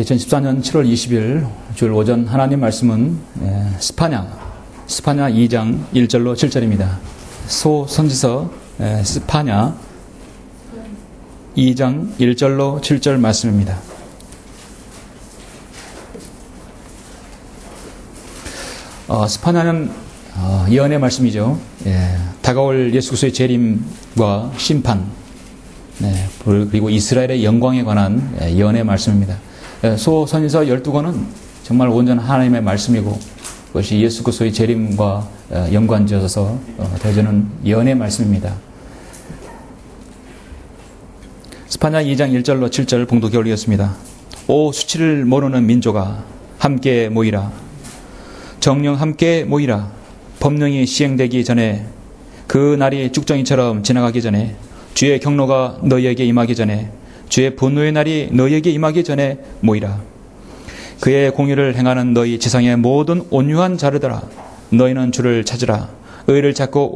2014년 7월 20일 주일 오전 하나님 말씀은 스파냐 2장 1절로 7절입니다. 소선지서 스파냐 2장 1절로 7절 말씀입니다. 스파냐는 예언의 말씀이죠. 다가올 예수 그리스도의 재림과 심판, 그리고 이스라엘의 영광에 관한 예언의 말씀입니다. 소선지서 12권은 정말 온전한 하나님의 말씀이고 그것이 예수 그리스도의 재림과 연관지어서 되어지는 예언의 말씀입니다. 스파냐 2장 1절로 7절 봉독해 올리겠습니다. 오 수치를 모르는 민족아 함께 모이라. 정령 함께 모이라. 법령이 시행되기 전에 그 날이 쭉정이처럼 지나가기 전에 주의 경로가 너희에게 임하기 전에 주의 분노의 날이 너희에게 임하기 전에 모이라. 그의 공의를 행하는 너희 지상의 모든 온유한 자르더라. 너희는 주를 찾으라. 의를 찾고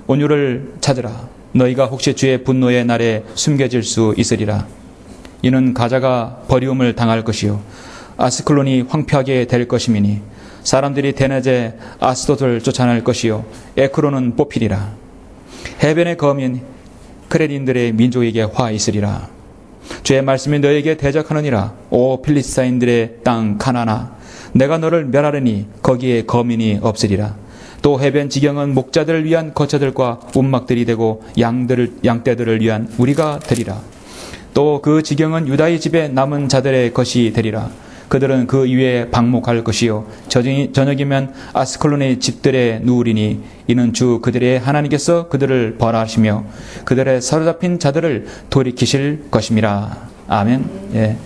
온유를 찾으라. 너희가 혹시 주의 분노의 날에 숨겨질 수 있으리라. 이는 가자가 버리움을 당할 것이요 아스클론이 황폐하게 될 것이미니 사람들이 대낮에 아스돗을 쫓아낼 것이요 에크론은 뽑히리라. 해변의 거민 크레린들의 민족에게 화 있으리라. 주의 말씀이 너에게 대적하느니라. 오 필리스타인들의 땅 가나나 내가 너를 멸하려니 거기에 거민이 없으리라. 또 해변 지경은 목자들을 위한 거처들과 운막들이 되고 양떼들을 위한 우리가 되리라. 또 그 지경은 유다의 집에 남은 자들의 것이 되리라. 그들은 그 위에 방목할 것이요 저녁이면 아스클론의 집들에 누우리니 이는 주 그들의 하나님께서 그들을 벌하시며 그들의 사로잡힌 자들을 돌이키실 것임이라. 아멘.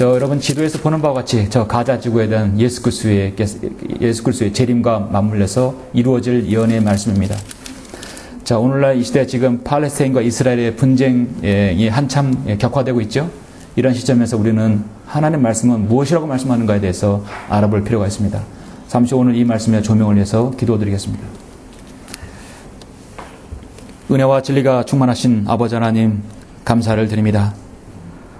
여러분 지도에서 보는 바와 같이 저 가자 지구에 대한 예수 그리스도의 재림과 맞물려서 이루어질 예언의 말씀입니다. 자, 오늘날 이 시대 지금 팔레스타인과 이스라엘의 분쟁이 한참 격화되고 있죠. 이런 시점에서 우리는 하나님의 말씀은 무엇이라고 말씀하는가에 대해서 알아볼 필요가 있습니다. 잠시 오늘 이 말씀에 조명을 해서 기도드리겠습니다. 은혜와 진리가 충만하신 아버지 하나님 감사를 드립니다.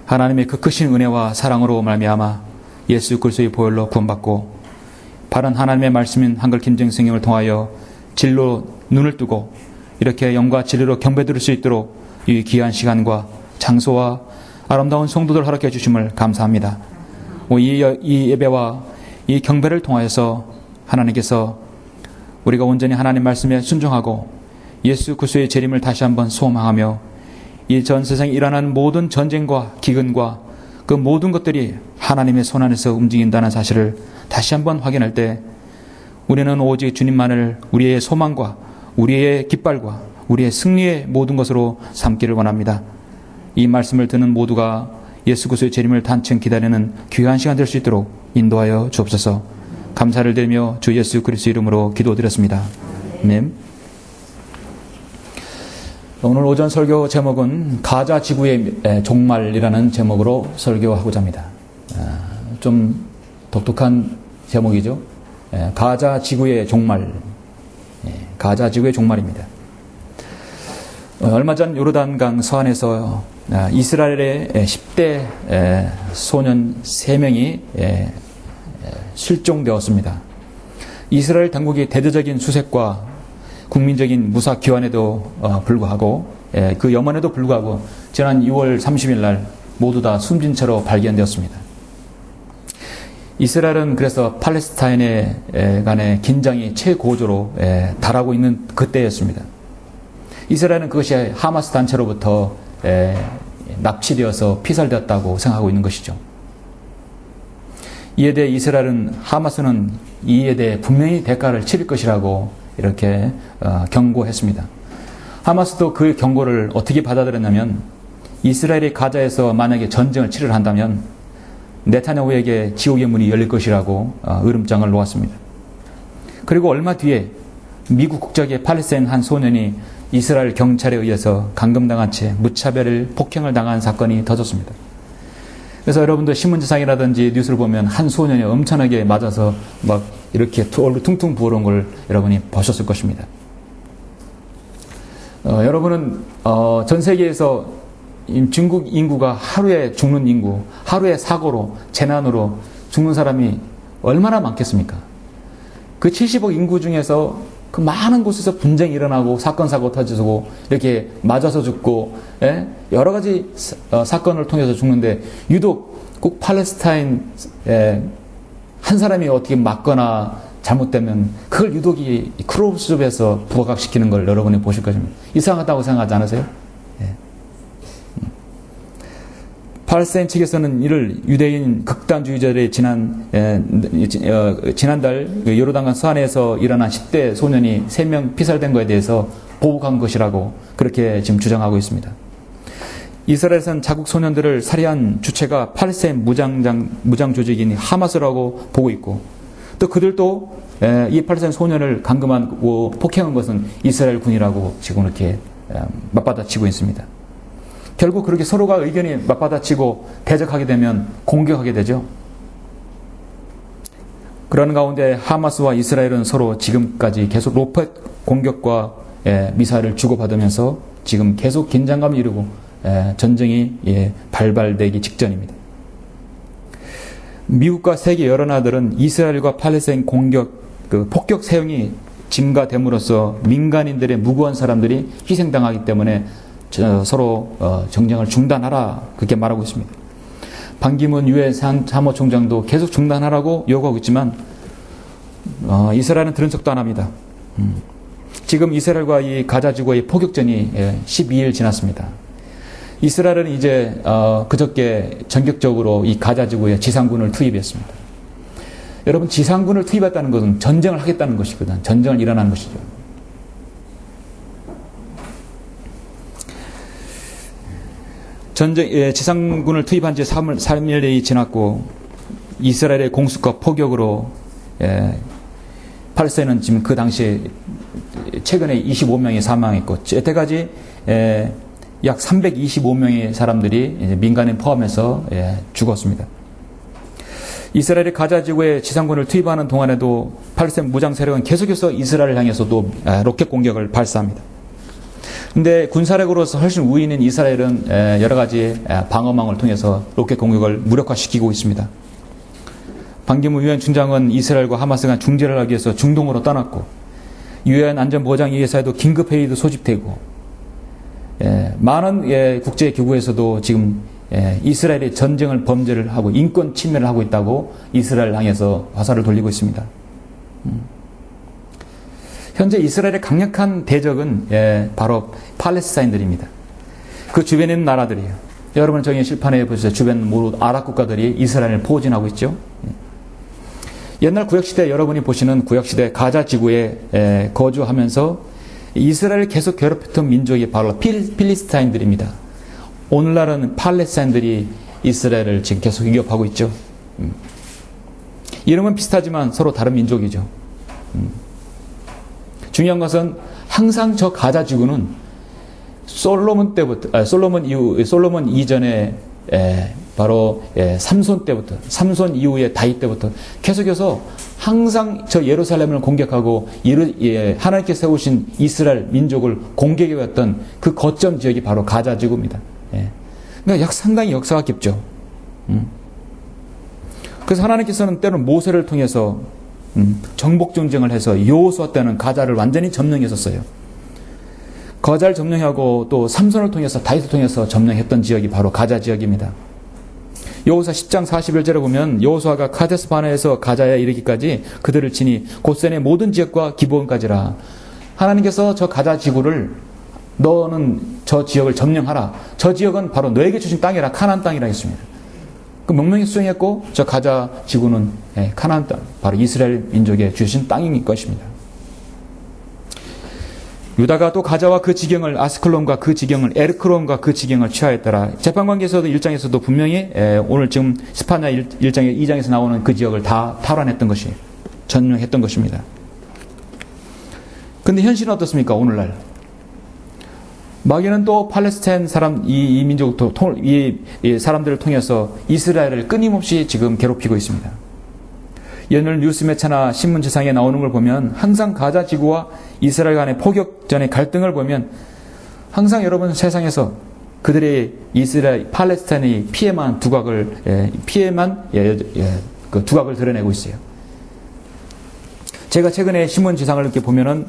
하나님의 그 크신 은혜와 사랑으로 말미암아 예수 그리스도의 보혈로 구원받고 바른 하나님의 말씀인 한글 김정 성경을 통하여 진리로 눈을 뜨고 이렇게 영과 진리로 경배드릴 수 있도록 이 귀한 시간과 장소와 아름다운 성도들 허락해 주심을 감사합니다. 이 예배와 이 경배를 통하여서 하나님께서 우리가 온전히 하나님 말씀에 순종하고 예수 그리스도의 재림을 다시 한번 소망하며 이 전 세상에 일어난 모든 전쟁과 기근과 그 모든 것들이 하나님의 손 안에서 움직인다는 사실을 다시 한번 확인할 때 우리는 오직 주님만을 우리의 소망과 우리의 깃발과 우리의 승리의 모든 것으로 삼기를 원합니다. 이 말씀을 듣는 모두가 예수 그리스도의 재림을 단층 기다리는 귀한 시간 될 수 있도록 인도하여 주옵소서. 감사를 드리며 주 예수 그리스도 이름으로 기도드렸습니다. 아멘. 오늘 오전 설교 제목은 가자 지구의 종말이라는 제목으로 설교하고자 합니다. 좀 독특한 제목이죠. 가자 지구의 종말. 가자 지구의 종말입니다. 얼마 전 요르단강 서안에서 이스라엘의 10대 소년 3명이 실종되었습니다. 이스라엘 당국이 대대적인 수색과 국민적인 무사 교환에도 불구하고 그 염원에도 불구하고 지난 6월 30일 날 모두 다 숨진 채로 발견되었습니다. 이스라엘은 그래서 팔레스타인에 간의 긴장이 최고조로 달하고 있는 그때였습니다. 이스라엘은 그것이 하마스 단체로부터 납치되어서 피살되었다고 생각하고 있는 것이죠. 이에 대해 이스라엘은 하마스는 이에 대해 분명히 대가를 치를 것이라고 이렇게 경고했습니다. 하마스도 그 경고를 어떻게 받아들였냐면 이스라엘이 가자에서 만약에 전쟁을 치르려 한다면 네타냐후에게 지옥의 문이 열릴 것이라고 으름장을 놓았습니다. 그리고 얼마 뒤에 미국 국적의 팔레스타인 한 소년이 이스라엘 경찰에 의해서 감금당한 채 무차별 폭행을 당한 사건이 터졌습니다. 그래서 여러분들 신문지상이라든지 뉴스를 보면 한 소년이 엄청나게 맞아서 막 이렇게 얼굴 퉁퉁 부어오른 걸 여러분이 보셨을 것입니다. 여러분은 전 세계에서 중국 인구가 하루에 죽는 인구, 하루에 사고로, 재난으로 죽는 사람이 얼마나 많겠습니까? 그 70억 인구 중에서 그 많은 곳에서 분쟁이 일어나고 사건, 사고 터지고 이렇게 맞아서 죽고, 예? 여러 가지 사건을 통해서 죽는데 유독 꼭 팔레스타인 한 사람이 어떻게 맞거나 잘못되면 그걸 유독 이 크로스업에서 부각시키는 걸 여러분이 보실 것입니다. 이상하다고 생각하지 않으세요? 예. 팔레스타인 측에서는 이를 유대인 극단주의자들의 지난달 요르단강 서안에서 일어난 10대 소년이 3명 피살된 것에 대해서 보복한 것이라고 그렇게 지금 주장하고 있습니다. 이스라엘에서는 자국 소년들을 살해한 주체가 팔레스타인 무장 조직인 하마스라고 보고 있고, 또 그들도 이 팔레스타인 소년을 감금하고 폭행한 것은 이스라엘 군이라고 지금 이렇게 맞받아치고 있습니다. 결국 그렇게 서로가 의견이 맞받아치고 대적하게 되면 공격하게 되죠. 그런 가운데 하마스와 이스라엘은 서로 지금까지 계속 로켓 공격과 미사일을 주고받으면서 지금 계속 긴장감을 이루고 전쟁이 발발되기 직전입니다. 미국과 세계 여러 나라들은 이스라엘과 팔레스타인 폭격 사용이 증가됨으로써 민간인들의 무고한 사람들이 희생당하기 때문에 서로 전쟁을 중단하라 그렇게 말하고 있습니다. 반기문 유엔 사무총장도 계속 중단하라고 요구하고 있지만 이스라엘은 들은 척도 안 합니다. 지금 이스라엘과 이 가자 지구의 포격전이 12일 지났습니다. 이스라엘은 이제 그저께 전격적으로 이 가자 지구에 지상군을 투입했습니다. 여러분, 지상군을 투입했다는 것은 전쟁을 하겠다는 것이거든. 전쟁을 일어나는 것이죠. 지상군을 투입한 지 3일이 지났고 이스라엘의 공습과 포격으로 팔레스타인은 지금 그 당시에 최근에 25명이 사망했고 여태까지 약 325명의 사람들이 이제 민간인 포함해서 죽었습니다. 이스라엘이 가자 지구에 지상군을 투입하는 동안에도 팔레스타인 무장 세력은 계속해서 이스라엘을 향해서도 로켓 공격을 발사합니다. 근데 군사력으로서 훨씬 우위인 이스라엘은 여러 가지 방어망을 통해서 로켓 공격을 무력화시키고 있습니다. 반기문 유엔 총장은 이스라엘과 하마스가 중재를 하기 위해서 중동으로 떠났고 유엔 안전보장위원회에도 긴급회의도 소집되고 많은 국제기구에서도 지금 이스라엘이 전쟁을 범죄를 하고 인권 침해를 하고 있다고 이스라엘 향해서 화살을 돌리고 있습니다. 현재 이스라엘의 강력한 대적은 바로 팔레스타인들입니다. 그 주변에 있는 나라들이에요. 여러분 저기 실판에 보시죠. 주변 모두 아랍 국가들이 이스라엘을 포진하고 있죠. 옛날 구약시대 여러분이 보시는 구약시대 가자 지구에 거주하면서 이스라엘을 계속 괴롭혔던 민족이 바로 필리스타인들입니다. 오늘날은 팔레스타인들이 이스라엘을 지금 계속 위협하고 있죠. 이름은 비슷하지만 서로 다른 민족이죠. 중요한 것은 항상 저 가자 지구는 솔로몬 이전에 바로 삼손 때부터, 삼손 이후에 다윗 때부터 계속해서 항상 저 예루살렘을 공격하고 하나님께 세우신 이스라엘 민족을 공격해왔던 그 거점 지역이 바로 가자 지구입니다. 그러니까 상당히 역사가 깊죠. 그래서 하나님께서는 때로는 모세를 통해서 정복 전쟁을 해서 여호수아 때는 가자를 완전히 점령했었어요. 가자를 점령하고 또 삼손을 통해서 다윗을 통해서 점령했던 지역이 바로 가자 지역입니다. 여호수아 10장 41절에 보면 여호수아가 카데스 바네에서 가자에 이르기까지 그들을 치니 곧센의 모든 지역과 기브온까지라. 하나님께서 저 가자 지구를 너는 저 지역을 점령하라. 저 지역은 바로 너에게 주신 땅이라, 카나안 땅이라 했습니다. 그 명령이 수행했고 저 가자 지구는 카나안 땅, 바로 이스라엘 민족에 주신 땅인 것입니다. 유다가 또 가자와 그 지경을, 아스클론과 그 지경을, 에르크론과 그 지경을 취하였더라. 재판관계에서도 1장에서도 분명히 오늘 지금 스파냐 1장에 2장에서 나오는 그 지역을 다 탈환했던 것이, 점령했던 것입니다. 근데 현실은 어떻습니까? 오늘날 마귀는 또 팔레스타인 사람, 이 민족, 이 사람들을 통해서 이스라엘을 끊임없이 지금 괴롭히고 있습니다. 오늘 뉴스 매체나 신문지상에 나오는 걸 보면 항상 가자 지구와 이스라엘 간의 포격 전의 갈등을 보면 항상 여러분 세상에서 그들의 이스라엘, 팔레스타인의 피해만 두각을 그 두각을 드러내고 있어요. 제가 최근에 신문 지상을 이렇게 보면은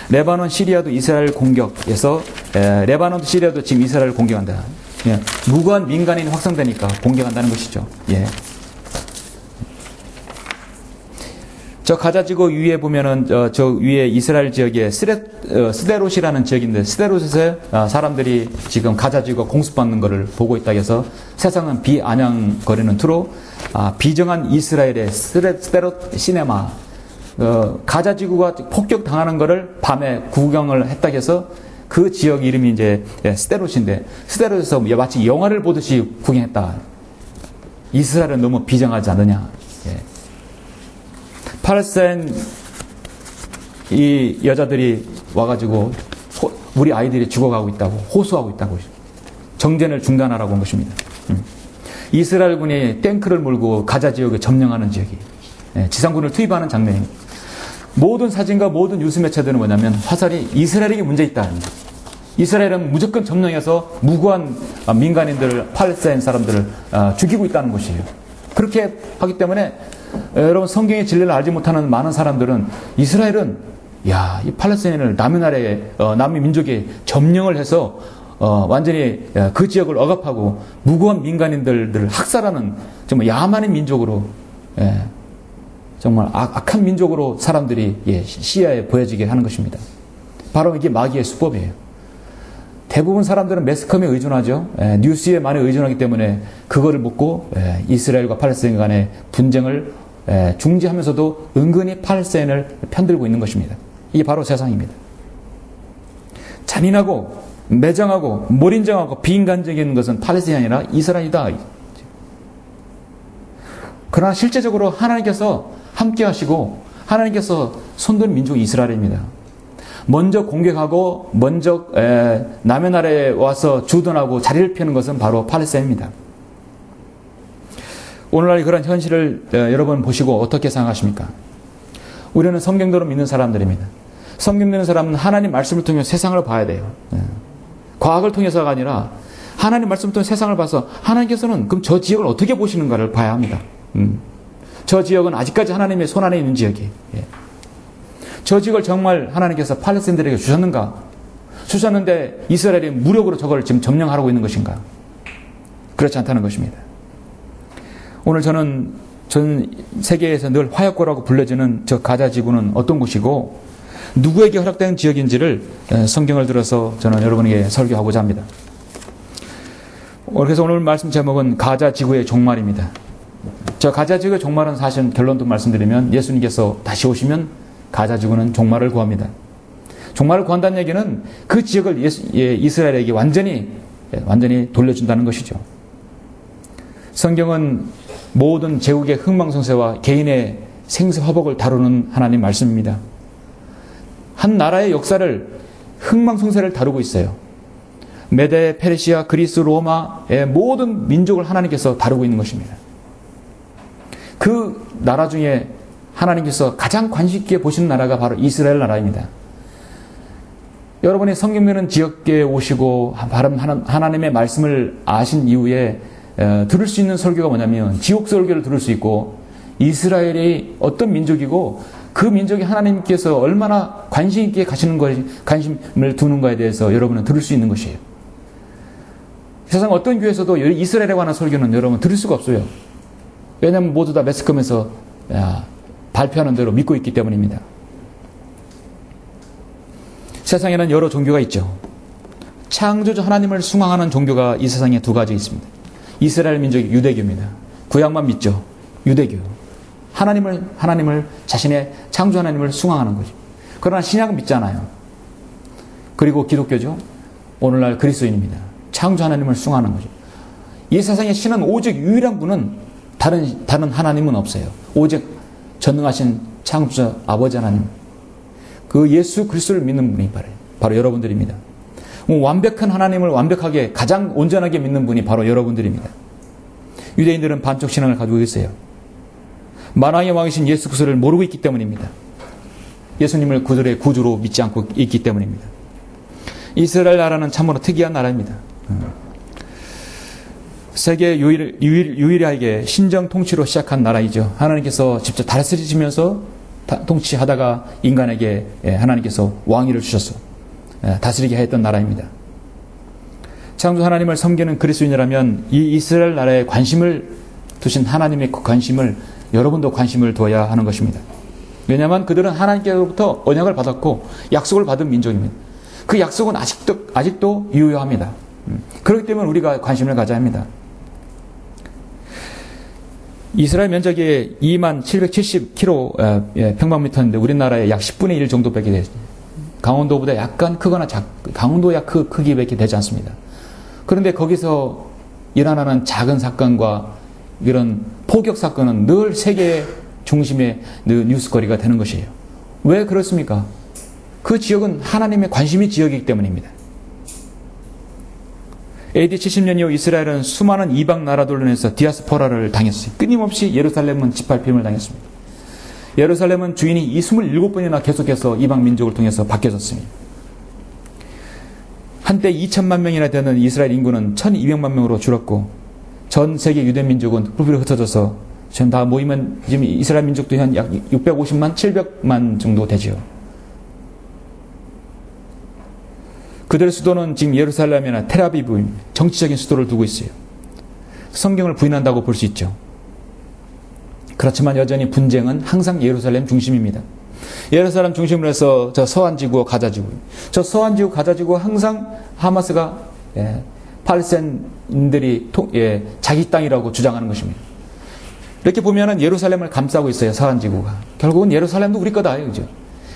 레바논, 시리아도 이스라엘 공격에서 레바논도 시리아도 지금 이스라엘 공격한다. 예, 무고한 민간인이 확산되니까 공격한다는 것이죠. 예. 저 가자지구 위에 보면은 저 위에 이스라엘 지역에 스데롯이라는 지역인데 스데롯에서 사람들이 지금 가자지구가 공습받는 것을 보고 있다 해서 세상은 비아냥거리는 투로 비정한 이스라엘의 스데롯 시네마 가자지구가 폭격당하는 것을 밤에 구경을 했다 해서 그 지역 이름이 이제 스데롯인데 스데롯에서 마치 영화를 보듯이 구경했다. 이스라엘은 너무 비정하지 않느냐. 예. 팔레스타인 이 여자들이 와가지고 우리 아이들이 죽어가고 있다고 호소하고 있다고 정전을 중단하라고 한 것입니다. 이스라엘군이 탱크를 몰고 가자 지역에 점령하는 지역이 지상군을 투입하는 장면입니다. 모든 사진과 모든 뉴스 매체들은 뭐냐면 화살이 이스라엘에게 문제 있다. 이스라엘은 무조건 점령해서 무고한 민간인들, 팔레스타인 사람들을 죽이고 있다는 것이에요. 그렇게 하기 때문에 여러분 성경의 진리를 알지 못하는 많은 사람들은 이스라엘은 이 팔레스타인을 남의 나라에 남의 민족에 점령을 해서 완전히 그 지역을 억압하고 무고한 민간인들을 학살하는 정말 야만인 민족으로 정말 악한 민족으로 사람들이 시야에 보여지게 하는 것입니다. 바로 이게 마귀의 수법이에요. 대부분 사람들은 매스컴에 의존하죠. 뉴스에 많이 의존하기 때문에 그거를 묻고 이스라엘과 팔레스타인 간의 분쟁을 중지하면서도 은근히 팔레스타인을 편들고 있는 것입니다. 이게 바로 세상입니다. 잔인하고 매정하고 몰인정하고 비인간적인 것은 팔레스타인이 아니라 이스라엘이다. 그러나 실제적으로 하나님께서 함께 하시고 하나님께서 손든 민족이 이스라엘입니다. 먼저 공격하고 먼저 남의 나라에 와서 주둔하고 자리를 펴는 것은 바로 팔레스타인입니다. 오늘날 그런 현실을 여러분 보시고 어떻게 생각하십니까? 우리는 성경대로 믿는 사람들입니다. 성경 믿는 사람은 하나님 말씀을 통해 세상을 봐야 돼요. 과학을 통해서가 아니라 하나님 말씀을 통해 세상을 봐서 하나님께서는 그럼 저 지역을 어떻게 보시는가를 봐야 합니다. 저 지역은 아직까지 하나님의 손안에 있는 지역이에요. 저 지역을 정말 하나님께서 팔레스타인들에게 주셨는가? 주셨는데 이스라엘이 무력으로 저걸 지금 점령하고 있는 것인가? 그렇지 않다는 것입니다. 오늘 저는 전 세계에서 늘 화약고라고 불려지는 저 가자 지구는 어떤 곳이고 누구에게 허락된 지역인지를 성경을 들어서 저는 여러분에게 설교하고자 합니다. 그래서 오늘 말씀 제목은 가자 지구의 종말입니다. 저 가자 지구의 종말은 사실 결론도 말씀드리면 예수님께서 다시 오시면 가자 지구는 종말을 구합니다. 종말을 구한다는 얘기는 그 지역을 이스라엘에게 완전히 돌려준다는 것이죠. 성경은 모든 제국의 흥망성쇠와 개인의 생사화복을 다루는 하나님 말씀입니다. 한 나라의 역사를 흥망성쇠를 다루고 있어요. 메데, 페르시아, 그리스, 로마의 모든 민족을 하나님께서 다루고 있는 것입니다. 그 나라 중에 하나님께서 가장 관심 있게 보시는 나라가 바로 이스라엘 나라입니다. 여러분이 성경 믿는 지역에 오시고 하나님의 말씀을 아신 이후에 들을 수 있는 설교가 뭐냐면 지옥 설교를 들을 수 있고 이스라엘이 어떤 민족이고 그 민족이 하나님께서 얼마나 관심 있게 관심을 두는가에 대해서 여러분은 들을 수 있는 것이에요. 세상 어떤 교회에서도 이스라엘에 관한 설교는 여러분 들을 수가 없어요. 왜냐하면 모두 다 매스컴에서 발표하는 대로 믿고 있기 때문입니다. 세상에는 여러 종교가 있죠. 창조주 하나님을 숭앙하는 종교가 이 세상에 두 가지 있습니다. 이스라엘 민족이 유대교입니다. 구약만 믿죠. 유대교. 하나님을 자신의 창조 하나님을 숭앙하는 거죠. 그러나 신약은 믿잖아요. 그리고 기독교죠. 오늘날 그리스도인입니다. 창조 하나님을 숭앙하는 거죠. 이 세상의 신은 오직 유일한 분은 다른 하나님은 없어요. 오직 전능하신 창조자 아버지 하나님, 그 예수 그리스도를 믿는 분이 바로 여러분들입니다. 완벽한 하나님을 완벽하게 가장 온전하게 믿는 분이 바로 여러분들입니다. 유대인들은 반쪽 신앙을 가지고 있어요. 만왕의 왕이신 예수 그리스도를 모르고 있기 때문입니다. 예수님을 그들의 구주로 믿지 않고 있기 때문입니다. 이스라엘 나라는 참으로 특이한 나라입니다. 세계 유일하게 신정 통치로 시작한 나라이죠. 하나님께서 직접 다스리시면서 통치하다가 인간에게 하나님께서 왕위를 주셔서 다스리게 했던 나라입니다. 창조 하나님을 섬기는 그리스도인이라면 이 이스라엘 나라에 관심을 두신 하나님의 그 관심을 여러분도 관심을 두어야 하는 것입니다. 왜냐하면 그들은 하나님께로부터 언약을 받았고 약속을 받은 민족입니다. 그 약속은 아직도 유효합니다. 그렇기 때문에 우리가 관심을 가져야 합니다. 이스라엘 면적이 2770km 평방미터인데 우리나라의 약 10분의 1 정도밖에 되죠. 강원도보다 약간 크거나 강원도 약 크기밖에 되지 않습니다. 그런데 거기서 일어나는 작은 사건과 이런 포격 사건은 늘 세계의 중심의 뉴스거리가 되는 것이에요. 왜 그렇습니까? 그 지역은 하나님의 관심의 지역이기 때문입니다. AD 70년 이후 이스라엘은 수많은 이방 나라들로 인해서 디아스포라를 당했어요. 끊임없이 예루살렘은 짓밟힘을 당했습니다. 예루살렘은 주인이 27번이나 계속해서 이방 민족을 통해서 바뀌어졌습니다. 한때 2천만 명이나 되는 이스라엘 인구는 1200만 명으로 줄었고 전 세계 유대 민족은 뿔뿔이 흩어져서 지금 다 모이면 지금 이스라엘 민족도 한 약 650만, 700만 정도 되죠. 그들의 수도는 지금 예루살렘이나 텔아비브 정치적인 수도를 두고 있어요. 성경을 부인한다고 볼 수 있죠. 그렇지만 여전히 분쟁은 항상 예루살렘 중심입니다. 예루살렘 중심으로 해서 저 서한지구, 가자지구. 저 서한지구, 가자지구 항상 하마스가 팔레스타인들이 자기 땅이라고 주장하는 것입니다. 이렇게 보면은 예루살렘을 감싸고 있어요. 서한지구가. 결국은 예루살렘도 우리 거다. 그죠?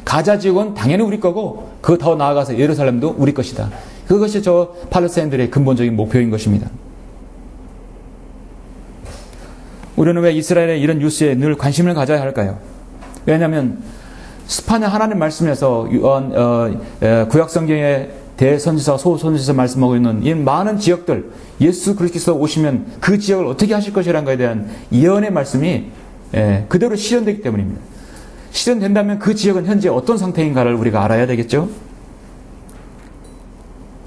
가자 지역은 당연히 우리 거고 그 더 나아가서 예루살렘도 우리 것이다. 그것이 저 팔레스타인들의 근본적인 목표인 것입니다. 우리는 왜 이스라엘의 이런 뉴스에 늘 관심을 가져야 할까요? 왜냐하면 스파냐 하나님 말씀에서 구약성경의 대선지자, 소선지자 말씀하고 있는 이 많은 지역들, 예수 그리스도께서 오시면 그 지역을 어떻게 하실 것이라는 것에 대한 예언의 말씀이 그대로 실현되기 때문입니다. 실현된다면 그 지역은 현재 어떤 상태인가를 우리가 알아야 되겠죠?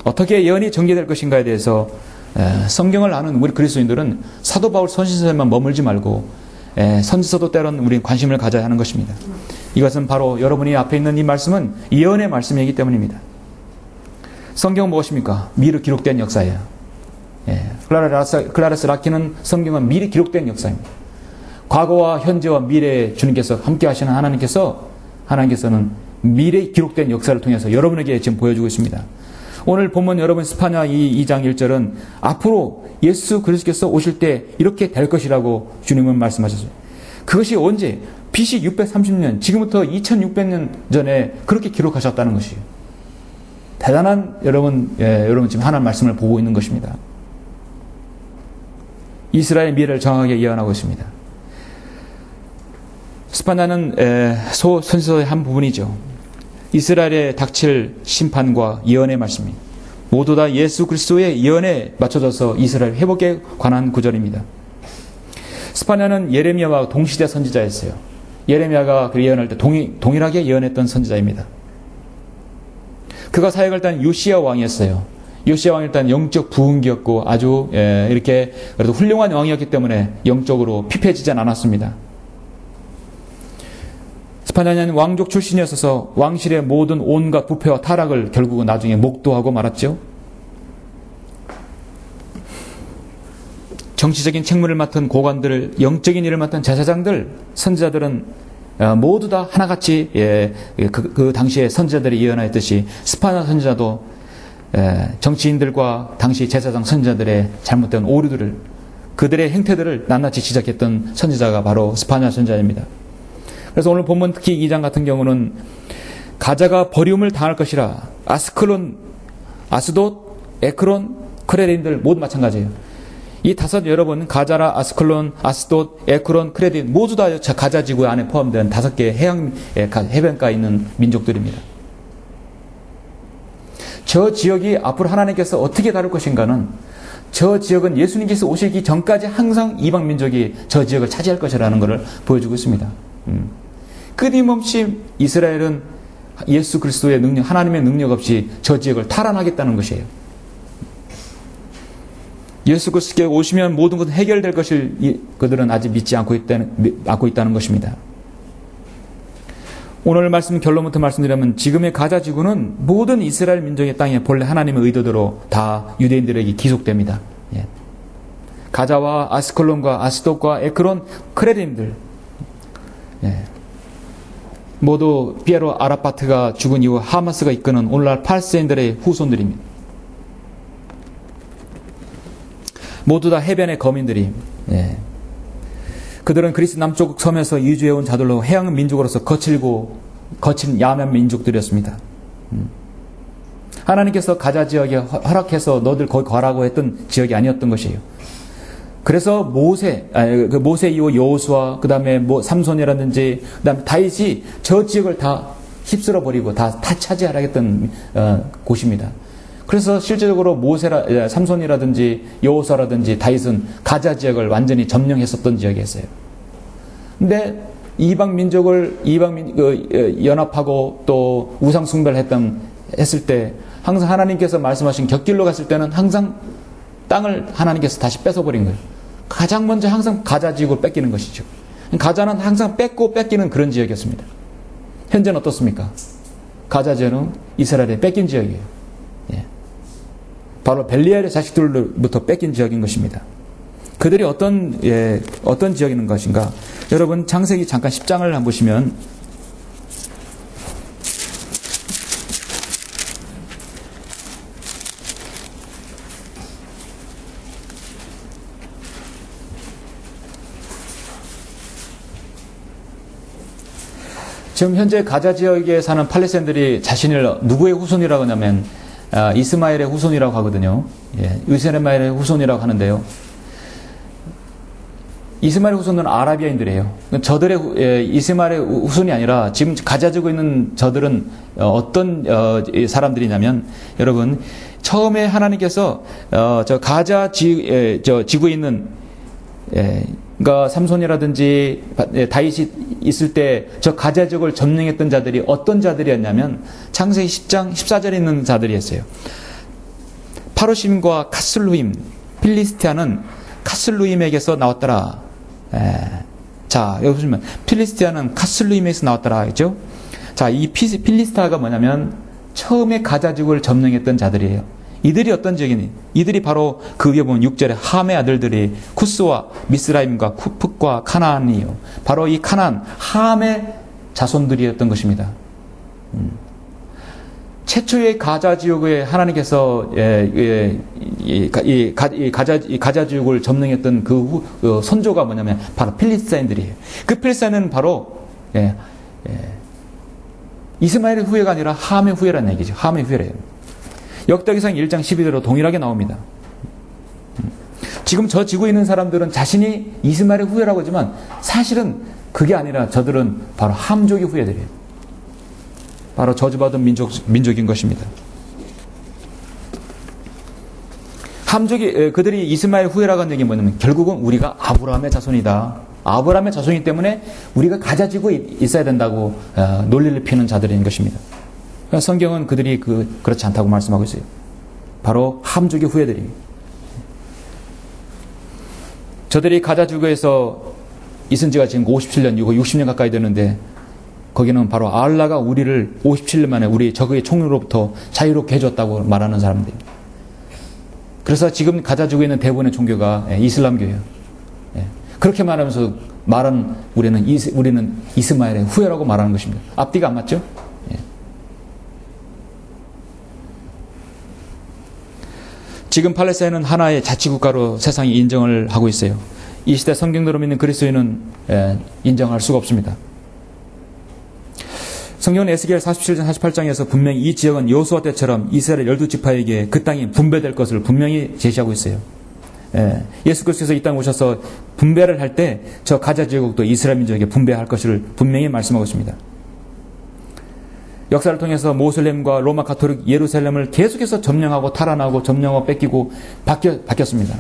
어떻게 예언이 전개될 것인가에 대해서 성경을 아는 우리 그리스도인들은 사도 바울 선지서에만 머물지 말고 선지서도 때론 우리는 관심을 가져야 하는 것입니다. 이것은 바로 여러분이 앞에 있는 이 말씀은 예언의 말씀이기 때문입니다. 성경은 무엇입니까? 미리 기록된 역사예요. 클라레스 라키는 성경은 미리 기록된 역사입니다. 과거와 현재와 미래에 주님께서 함께 하시는 하나님께서는 미래에 기록된 역사를 통해서 여러분에게 지금 보여주고 있습니다. 오늘 본문 여러분 스파냐 2장 1절은 앞으로 예수 그리스도께서 오실 때 이렇게 될 것이라고 주님은 말씀하셨어요. 그것이 언제? BC 630년, 지금부터 2600년 전에 그렇게 기록하셨다는 것이에요. 대단한 여러분 지금 하나님 말씀을 보고 있는 것입니다. 이스라엘 미래를 정확하게 예언하고 있습니다. 스파냐는 선지서의 한 부분이죠. 이스라엘에 닥칠 심판과 예언의 말씀이 모두 다 예수 그리스도의 예언에 맞춰져서 이스라엘 회복에 관한 구절입니다. 스파냐는 예레미야와 동시대 선지자였어요. 예레미야가 그 예언할 때 동일하게 예언했던 선지자입니다. 그가 사역할 때는 요시야 왕이었어요. 요시야 왕이 일단 영적 부흥기였고 아주 이렇게 그래도 훌륭한 왕이었기 때문에 영적으로 피폐해지진 않았습니다. 스파냐는 왕족 출신이었어서 왕실의 모든 온갖 부패와 타락을 결국은 나중에 목도하고 말았죠. 정치적인 책무를 맡은 고관들, 영적인 일을 맡은 제사장들, 선지자들은 모두 다 하나같이 그 당시에 선지자들이 예언하였듯이 스파냐 선지자도 정치인들과 당시 제사장 선지자들의 잘못된 오류들을 그들의 행태들을 낱낱이 지적했던 선지자가 바로 스파냐 선지자입니다. 그래서 오늘 본문 특히 2장 같은 경우는 가자가 버림을 당할 것이라 아스클론, 아스돗, 에크론, 크레딘들 모두 마찬가지예요. 이 다섯 여러분 가자라, 아스클론, 아스돗, 에크론, 크레딘 모두 다 가자 지구 안에 포함된 5개의 해변가에 있는 민족들입니다. 저 지역이 앞으로 하나님께서 어떻게 다룰 것인가는 저 지역은 예수님께서 오시기 전까지 항상 이방 민족이 저 지역을 차지할 것이라는 것을 보여주고 있습니다. 끊임없이 이스라엘은 예수 그리스도의 능력, 하나님의 능력 없이 저 지역을 탈환하겠다는 것이에요. 예수 그리스도께 오시면 모든 것은 해결될 것을 그들은 아직 믿지 않고 있다는 것입니다. 오늘 말씀 결론부터 말씀드리면 지금의 가자 지구는 모든 이스라엘 민족의 땅에 본래 하나님의 의도대로 다 유대인들에게 기속됩니다. 예. 가자와 아스컬론과 아스돗과 에크론, 크레림들, 예. 모두 피에로 아라파트가 죽은 이후 하마스가 이끄는 오늘날 팔레스타인들의 후손들입니다. 모두 다 해변의 거민들이, 예. 그들은 그리스 남쪽 섬에서 이주해온 자들로 해양 민족으로서 거친 야만 민족들이었습니다. 하나님께서 가자 지역에 허락해서 너들 거기 가라고 했던 지역이 아니었던 것이에요. 그래서 모세 이후 여호수아, 그 다음에 삼손이라든지, 그 다음에 다윗이 저 지역을 다 휩쓸어 버리고 다 차지하라 했던 곳입니다. 그래서 실제적으로 삼손이라든지 여호수아라든지 다윗은 가자 지역을 완전히 점령했었던 지역이었어요. 근데 이방 민족을 연합하고 또 우상 숭배를 했을 때 항상 하나님께서 말씀하신 곁길로 갔을 때는 항상 땅을 하나님께서 다시 뺏어버린 거예요. 가장 먼저 항상 가자 지역을 뺏기는 것이죠. 가자는 항상 뺏기는 그런 지역이었습니다. 현재는 어떻습니까? 가자 지역은 이스라엘에 뺏긴 지역이에요. 예. 바로 벨리알의 자식들로부터 뺏긴 지역인 것입니다. 그들이 어떤 지역인 것인가? 여러분 창세기 잠깐 10장을 한번 보시면 지금 현재 가자 지역에 사는 팔레스타인들이 자신을 누구의 후손이라고 하냐면 이스마엘의 후손이라고 하거든요. 예, 이스마엘의 후손이라고 하는데요. 이스마엘 후손은 아라비아인들이에요. 저들의 이스마엘의 후손이 아니라 지금 가자 지구에 있는 저들은 어떤 사람들이냐면 여러분 처음에 하나님께서 저 가자 지구에 있는 그러니까 삼손이라든지 다윗이 있을 때 저 가자 지역을 점령했던 자들이 어떤 자들이었냐면 창세기 10장 14절에 있는 자들이었어요. 파루심과 카슬루임, 필리스티아는 카슬루임에게서 나왔더라. 자, 여기 보시면 필리스티아는 카슬루임에서 나왔더라 했죠. 자, 이 필리스타가 뭐냐면 처음에 가자 지구를 점령했던 자들이에요. 이들이 어떤 지역이니? 이들이 바로 그 위에 보면 6절에 함의 아들들이 쿠스와 미스라임과 풋과 카나안이요. 바로 이 카나안, 함의 자손들이었던 것입니다. 최초의 가자 지역에 하나님께서 가자 지역을 점령했던 그 선조가 뭐냐면 바로 필리스타인들이에요. 그 필리스타인은 바로 이스마엘의 후예가 아니라 함의 후예라는 얘기죠. 함의 후예래요. 역대기상 1장 12절로 동일하게 나옵니다. 지금 저 지구에 있는 사람들은 자신이 이스마엘의 후예라고 하지만 사실은 그게 아니라 저들은 바로 함족의 후예들이에요. 바로 저주받은 민족인 것입니다. 함족이 그들이 이스마엘 후예라고 하는 얘기 뭐냐면 결국은 우리가 아브라함의 자손이다. 아브라함의 자손이기 때문에 우리가 가자 지구에 있어야 된다고 논리를 피우는 자들인 것입니다. 성경은 그들이 그렇지 않다고 말씀하고 있어요. 바로 함족의 후예들이. 저들이 가자 지구에서 있은 지가 지금 57년, 60년 가까이 되는데 거기는 바로 알라가 우리를 57년 만에 우리 적의 총리로부터 자유롭게 해줬다고 말하는 사람들입니다. 그래서 지금 가자 지구에 있는 대부분의 종교가 이슬람교예요. 그렇게 말하면서 우리는 이스마엘의 후예라고 말하는 것입니다. 앞뒤가 안 맞죠? 지금 팔레스타인은 하나의 자치국가로 세상이 인정을 하고 있어요. 이 시대 성경대로 믿는 그리스도인은 인정할 수가 없습니다. 성경은 에스겔 47장 48장에서 분명히 이 지역은 여호수아 때처럼 이스라엘 12지파에게 그 땅이 분배될 것을 분명히 제시하고 있어요. 예수 그리스도께서 이 땅에 오셔서 분배를 할 때 저 가자 지역도 이스라엘 민족에게 분배할 것을 분명히 말씀하고 있습니다. 역사를 통해서 모슬렘과 로마 가톨릭 예루살렘을 계속해서 점령하고 탈환하고 점령하고 뺏기고 바뀌었습니다.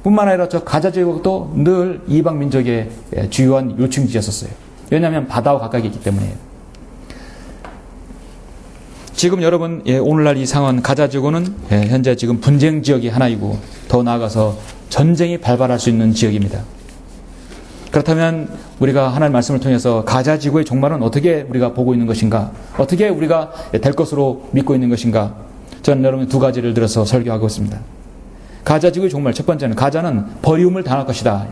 뿐만 아니라 저 가자 지역도 늘 이방 민족의 주요한 요충지였었어요. 왜냐하면 바다와 가까이 있기 때문이에요. 지금 여러분, 오늘날 이 상황 가자 지구는 현재 지금 분쟁 지역이 하나이고 더 나아가서 전쟁이 발발할 수 있는 지역입니다. 그렇다면 우리가 하나님의 말씀을 통해서 가자 지구의 종말은 어떻게 우리가 보고 있는 것인가? 어떻게 우리가 될 것으로 믿고 있는 것인가? 저는 여러분 두 가지를 들어서 설교하고 있습니다. 가자 지구의 종말, 첫 번째는 가자는 버리움을 당할 것이다.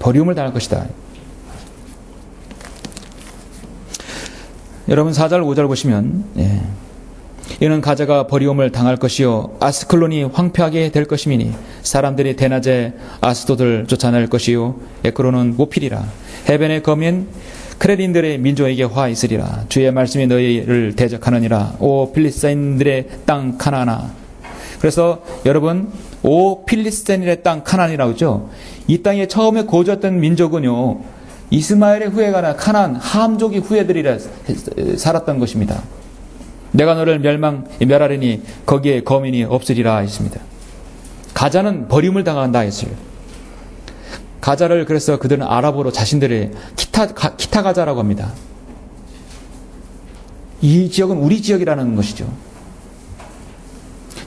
버리움을 당할 것이다. 여러분 4절 5절 보시면 이는 가자가 버리움을 당할 것이요 아스클론이 황폐하게 될 것이미니 사람들이 대낮에 아스돗을 쫓아낼 것이요 에크론은 모필이라. 해변의 거민 크레린들의 민족에게 화 있으리라. 주의 말씀이 너희를 대적하느니라. 오 필리스타인들의 땅 가나안아. 그래서 여러분 오 필리스타인의 땅 가나안이라고 하죠. 이 땅에 처음에 거주했던 민족은요 이스마엘의 후예가 아니라 가나안 함족의 후예들이라 살았던 것입니다. 내가 너를 멸하리니 거기에 거민이 없으리라 했습니다. 가자는 버림을 당한다 했어요. 가자를 그래서 그들은 아랍어로 자신들의 키타 가자라고 합니다. 이 지역은 우리 지역이라는 것이죠.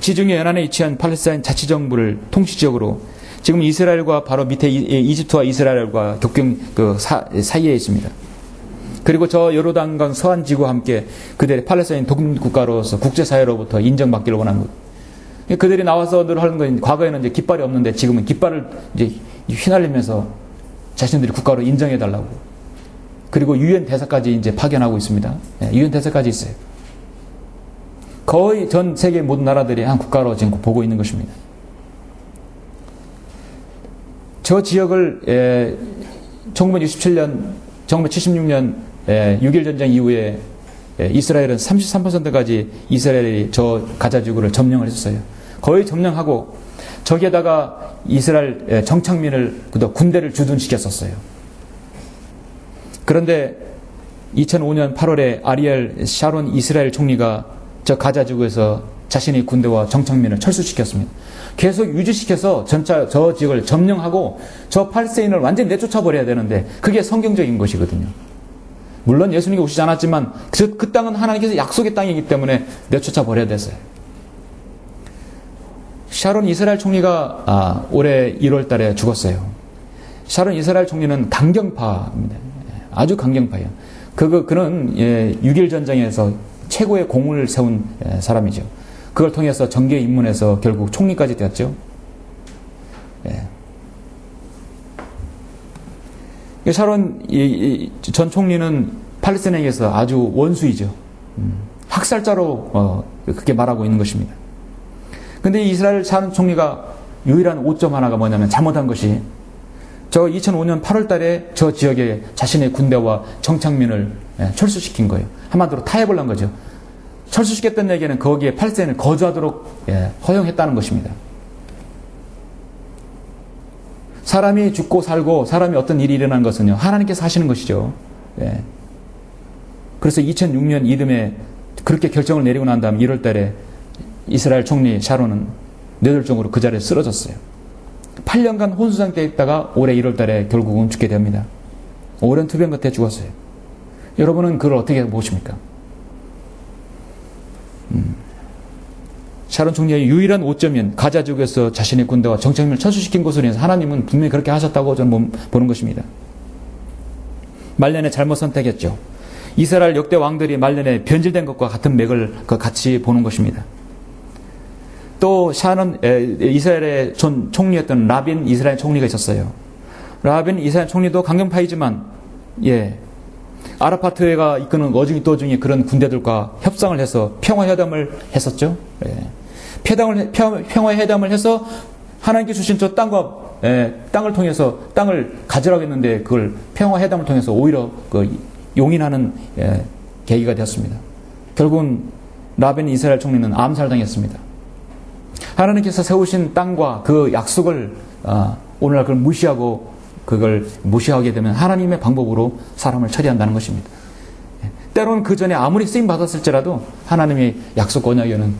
지중해 연안에 위치한 팔레스타인 자치정부를 통치지역으로 지금 이스라엘과 바로 밑에 이집트와 이스라엘과 국경 사이에 있습니다. 그리고 저 요르단강 서안지구와 함께 그들의 팔레스타인 독립국가로서 국제사회로부터 인정받기를 원합니다. 그들이 나와서 늘 하는 건 과거에는 이제 깃발이 없는데 지금은 깃발을 이제 휘날리면서 자신들이 국가로 인정해달라고. 그리고 유엔 대사까지 이제 파견하고 있습니다. 유엔 대사까지 있어요. 거의 전 세계 모든 나라들이 한 국가로 지금 보고 있는 것입니다. 저 지역을 1976년 6.1 전쟁 이후에 이스라엘은 33%까지 이스라엘이 저 가자 지구를 점령을 했었어요. 거의 점령하고 저기에다가 이스라엘 정착민을 군대를 주둔시켰었어요. 그런데 2005년 8월에 아리엘 샤론 이스라엘 총리가 저 가자 지구에서 자신의 군대와 정착민을 철수시켰습니다. 계속 유지시켜서 저 지역을 점령하고 저 팔레스타인을 완전히 내쫓아버려야 되는데 그게 성경적인 것이거든요. 물론 예수님이 오시지 않았지만 그 땅은 하나님께서 약속의 땅이기 때문에 내쫓아버려야 됐어요. 샤론 이스라엘 총리가 올해 1월 달에 죽었어요. 샤론 이스라엘 총리는 강경파입니다. 아주 강경파예요. 그는 6.1 전쟁에서 최고의 공을 세운 사람이죠. 그걸 통해서 정계에 입문해서 결국 총리까지 되었죠. 샤론 전 총리는 팔레스타인에게서 아주 원수이죠. 학살자로 그렇게 말하고 있는 것입니다. 그런데 이스라엘 샤론 총리가 유일한 오점 하나가 뭐냐면 잘못한 것이 저 2005년 8월 달에 저 지역에 자신의 군대와 정착민을 철수시킨 거예요. 한마디로 타협을 한 거죠. 철수시켰다는 얘기는 거기에 팔레스타인을 거주하도록 허용했다는 것입니다. 사람이 죽고 살고 사람이 어떤 일이 일어난 것은요 하나님께서 하시는 것이죠. 그래서 2006년 이듬해 그렇게 결정을 내리고 난 다음 1월 달에 이스라엘 총리 샤론은 뇌졸중으로 그 자리에 쓰러졌어요. 8년간 혼수 상태에 있다가 올해 1월 달에 결국은 죽게 됩니다. 오랜 투병 끝에 죽었어요. 여러분은 그걸 어떻게 보십니까? 샤론 총리의 유일한 오점인 가자 지구에서 자신의 군대와 정착민을 철수시킨 것으로 인해서 하나님은 분명히 그렇게 하셨다고 저는 보는 것입니다. 말년에 잘못 선택했죠. 이스라엘 역대 왕들이 말년에 변질된 것과 같은 맥을 같이 보는 것입니다. 또 이스라엘의 전 총리였던 라빈 이스라엘 총리가 있었어요. 라빈 이스라엘 총리도 강경파이지만 아라파트가 이끄는 어중이 떠중이 그런 군대들과 협상을 해서 평화회담을 했었죠. 평화회담을 해서 하나님께 주신 저 땅을 통해서 땅을 가지라고 했는데 그걸 평화회담을 통해서 오히려 용인하는 계기가 되었습니다. 결국은 라벤 이스라엘 총리는 암살당했습니다. 하나님께서 세우신 땅과 그 약속을 오늘날 그걸 무시하게 되면 하나님의 방법으로 사람을 처리한다는 것입니다. 때로는 그 전에 아무리 쓰임 받았을지라도 하나님의 약속 언약에는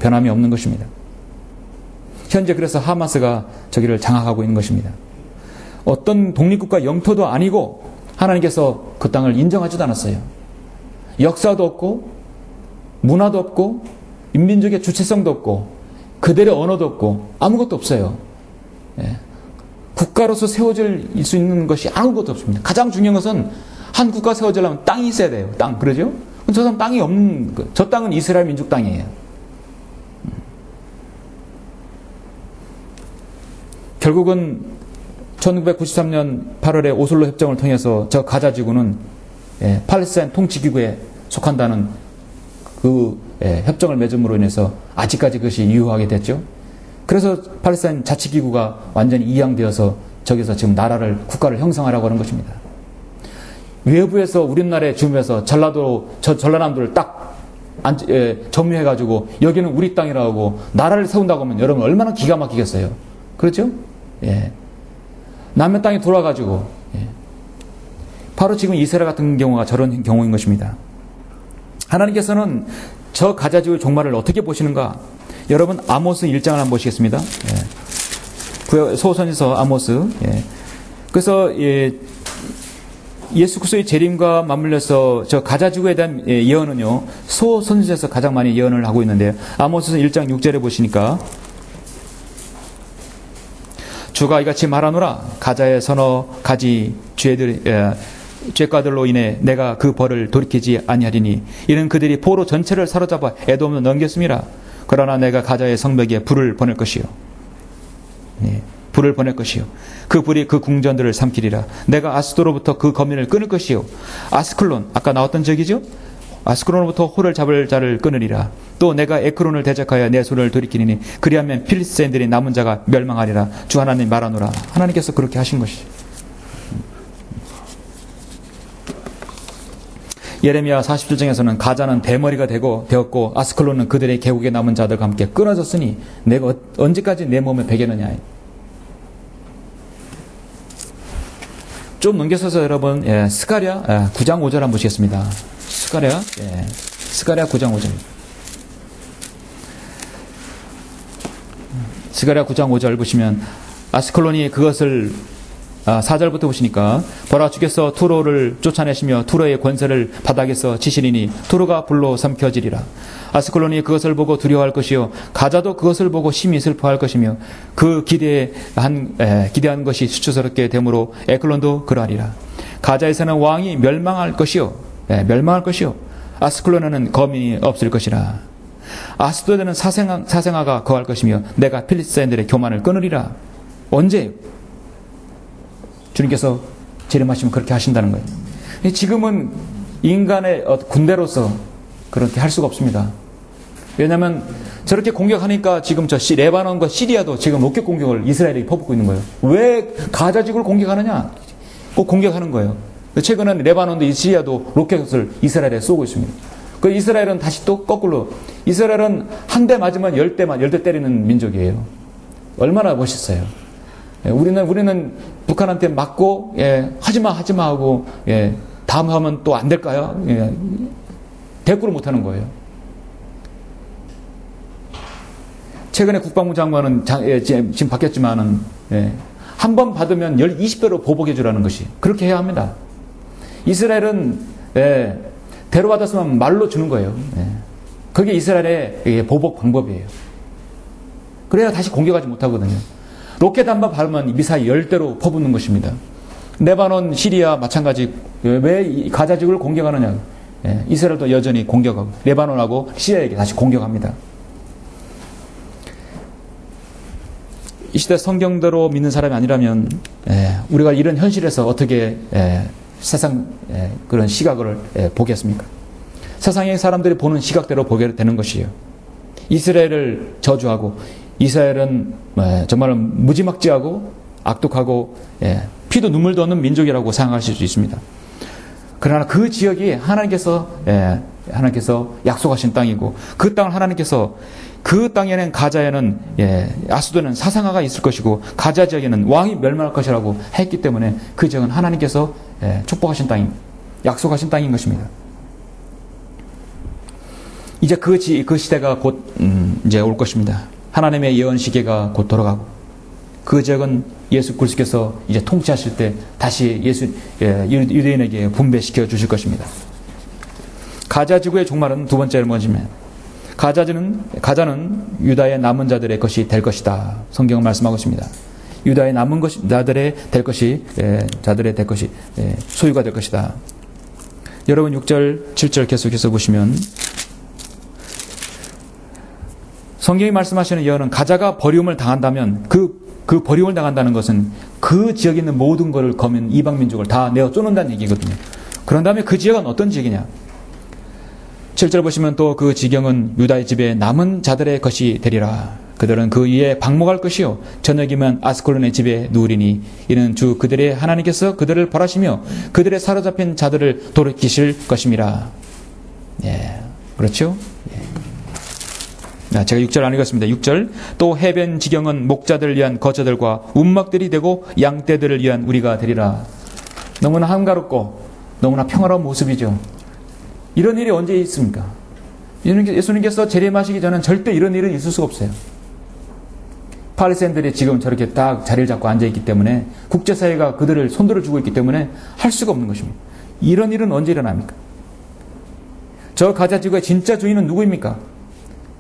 변함이 없는 것입니다. 현재 그래서 하마스가 저기를 장악하고 있는 것입니다. 어떤 독립국가 영토도 아니고 하나님께서 그 땅을 인정하지도 않았어요. 역사도 없고 문화도 없고 인민족의 주체성도 없고 그들의 언어도 없고 아무것도 없어요. 예. 국가로서 세워질 수 있는 것이 아무것도 없습니다. 가장 중요한 것은 한 국가 세워지려면 땅이 있어야 돼요. 땅. 그러죠? 저 사람 땅이 없는 거. 저 땅은 이스라엘 민족 땅이에요. 결국은 1993년 8월에 오슬로 협정을 통해서 저 가자 지구는 팔레스타인 통치기구에 속한다는 그 협정을 맺음으로 인해서 아직까지 그것이 유효하게 됐죠. 그래서 팔레스타인 자치기구가 완전히 이양되어서 저기서 지금 국가를 형성하라고 하는 것입니다. 외부에서 우리나라에 주면서 전라남도를 딱 점유해가지고 여기는 우리 땅이라고 하고 나라를 세운다고 하면 여러분 얼마나 기가 막히겠어요. 그렇죠? 예. 남의 땅에 돌아가지고 바로 지금 이스라엘 같은 경우가 저런 경우인 것입니다. 하나님께서는 저 가자지구의 종말을 어떻게 보시는가? 여러분 아모스 1장을 한번 보시겠습니다. 소선에서 아모스. 그래서 예수 그리스도의 재림과 맞물려서 저 가자지구에 대한 예언은요 소선지에서 가장 많이 예언을 하고 있는데요. 아모스 1장 6절에 보시니까 주가 이같이 말하노라 가자의 서너 가지 죄과들로 인해 내가 그 벌을 돌이키지 아니하리니 이는 그들이 포로 전체를 사로잡아 에돔으로 넘겼음이라. 그러나 내가 가자의 성벽에 불을 보낼 것이요. 불을 보낼 것이요. 그 불이 그 궁전들을 삼키리라. 내가 아스도로부터 그 거민을 끊을 것이요. 아스클론 아까 나왔던 적이죠. 아스클론으로부터 호를 잡을 자를 끊으리라. 또 내가 에크론을 대적하여 내 손을 돌이키니 그리하면 필리스타인들이 남은 자가 멸망하리라. 주 하나님 말하노라. 하나님께서 그렇게 하신 것이죠. 예레미야 47장에서는 가자는 대머리가 되었고 아스클론은 그들의 계곡에 남은 자들과 함께 끊어졌으니 내가 언제까지 내 몸에 배겠느냐. 좀 넘겨서서 여러분 스가랴 9장 5절 한번 보시겠습니다. 스가랴 9장 5절. 스가랴 9장 5절 보시면 아스클론이 그것을 4절부터 보시니까 보라 주께서 투로를 쫓아내시며 투로의 권세를 바닥에서 치시리니 투로가 불로 삼켜지리라. 아스클론이 그것을 보고 두려워할 것이요 가자도 그것을 보고 심히 슬퍼할 것이며 그 기대한 것이 수치스럽게 되므로 에클론도 그러하리라. 가자에서는 왕이 멸망할 것이요 아스클론에는 거민이 없을 것이라. 아스도드는 사생아가 거할 것이며 내가 필리스타인들의 교만을 끊으리라. 언제? 주님께서 재림하시면 그렇게 하신다는 거예요. 지금은 인간의 군대로서 그렇게 할 수가 없습니다. 왜냐하면 저렇게 공격하니까 지금 저 레바논과 시리아도 지금 로켓 공격을 이스라엘이 퍼붓고 있는 거예요. 왜 가자지구를 공격하느냐? 꼭 공격하는 거예요. 최근에 레바논도 시리아도 로켓을 이스라엘에 쏘고 있습니다. 그 이스라엘은 다시 또 거꾸로 이스라엘은 한 대 맞으면 10대 때리는 민족이에요. 얼마나 멋있어요. 우리는 북한한테 맞고 하지마 하고 다음 하면 또 안 될까요? 대꾸를 못하는 거예요. 최근에 국방부 장관은 지금 바뀌었지만은 한 번 받으면 20배로 보복해 주라는 것이 그렇게 해야 합니다. 이스라엘은 대로받았으면 말로 주는 거예요. 그게 이스라엘의 보복 방법이에요. 그래야 다시 공격하지 못하거든요. 로켓 한 번 밟으면 미사일 10대로 퍼붓는 것입니다. 레바논, 시리아 마찬가지. 왜 가자지구를 공격하느냐. 이스라엘도 여전히 공격하고 레바논하고 시리아에게 다시 공격합니다. 이 시대 성경대로 믿는 사람이 아니라면 우리가 이런 현실에서 어떻게 세상 그런 시각을 보겠습니까? 세상의 사람들이 보는 시각대로 보게 되는 것이에요. 이스라엘을 저주하고 이스라엘은 정말 무지막지하고 악독하고 피도 눈물도 없는 민족이라고 생각하실 수 있습니다. 그러나 그 지역이 하나님께서 약속하신 땅이고 그 땅을 하나님께서 그 땅에는 가자에는 아스도는 사상아가 있을 것이고 가자 지역에는 왕이 멸망할 것이라고 했기 때문에 그 지역은 하나님께서 축복하신 땅입니다. 약속하신 땅인 것입니다. 이제 그 시대가 곧 이제 올 것입니다. 하나님의 예언 시계가 곧 돌아가고 그 지역은 예수 그리스도께서 이제 통치하실 때 다시 유대인에게 분배시켜 주실 것입니다. 가자 지구의 종말은 두 번째로 뭐냐면 가자는 유다의 남은 자들의 것이 될 것이다. 성경은 말씀하고 있습니다. 유다의 남은 자들의 될 것이 소유가 될 것이다. 여러분 6절, 7절 계속해서 보시면 성경이 말씀하시는 예언은 가자가 버림을 당한다면 그 버림을 당한다는 것은 그 지역에 있는 모든 것을 거민 이방 민족을 다 내어 쫓는다는 얘기거든요. 그런 다음에 그 지역은 어떤 지역이냐? 7절 보시면 또 그 지경은 유다의 집에 남은 자들의 것이 되리라. 그들은 그 위에 방목할 것이요 저녁이면 아스콜론의 집에 누우리니 이는 주 그들의 하나님께서 그들을 벌하시며 그들의 사로잡힌 자들을 돌이키실 것임이라. 예, 그렇죠? 예. 제가 6절 안 읽었습니다. 6절 또 해변 지경은 목자들을 위한 거처들과 운막들이 되고 양떼들을 위한 우리가 되리라. 너무나 한가롭고 너무나 평화로운 모습이죠. 이런 일이 언제 있습니까? 예수님께서 재림하시기 전엔 절대 이런 일은 있을 수가 없어요. 팔리새인들이 지금 저렇게 딱 자리를 잡고 앉아있기 때문에 국제사회가 그들을 손들어 주고 있기 때문에 할 수가 없는 것입니다. 이런 일은 언제 일어납니까? 저 가자지구의 진짜 주인은 누구입니까?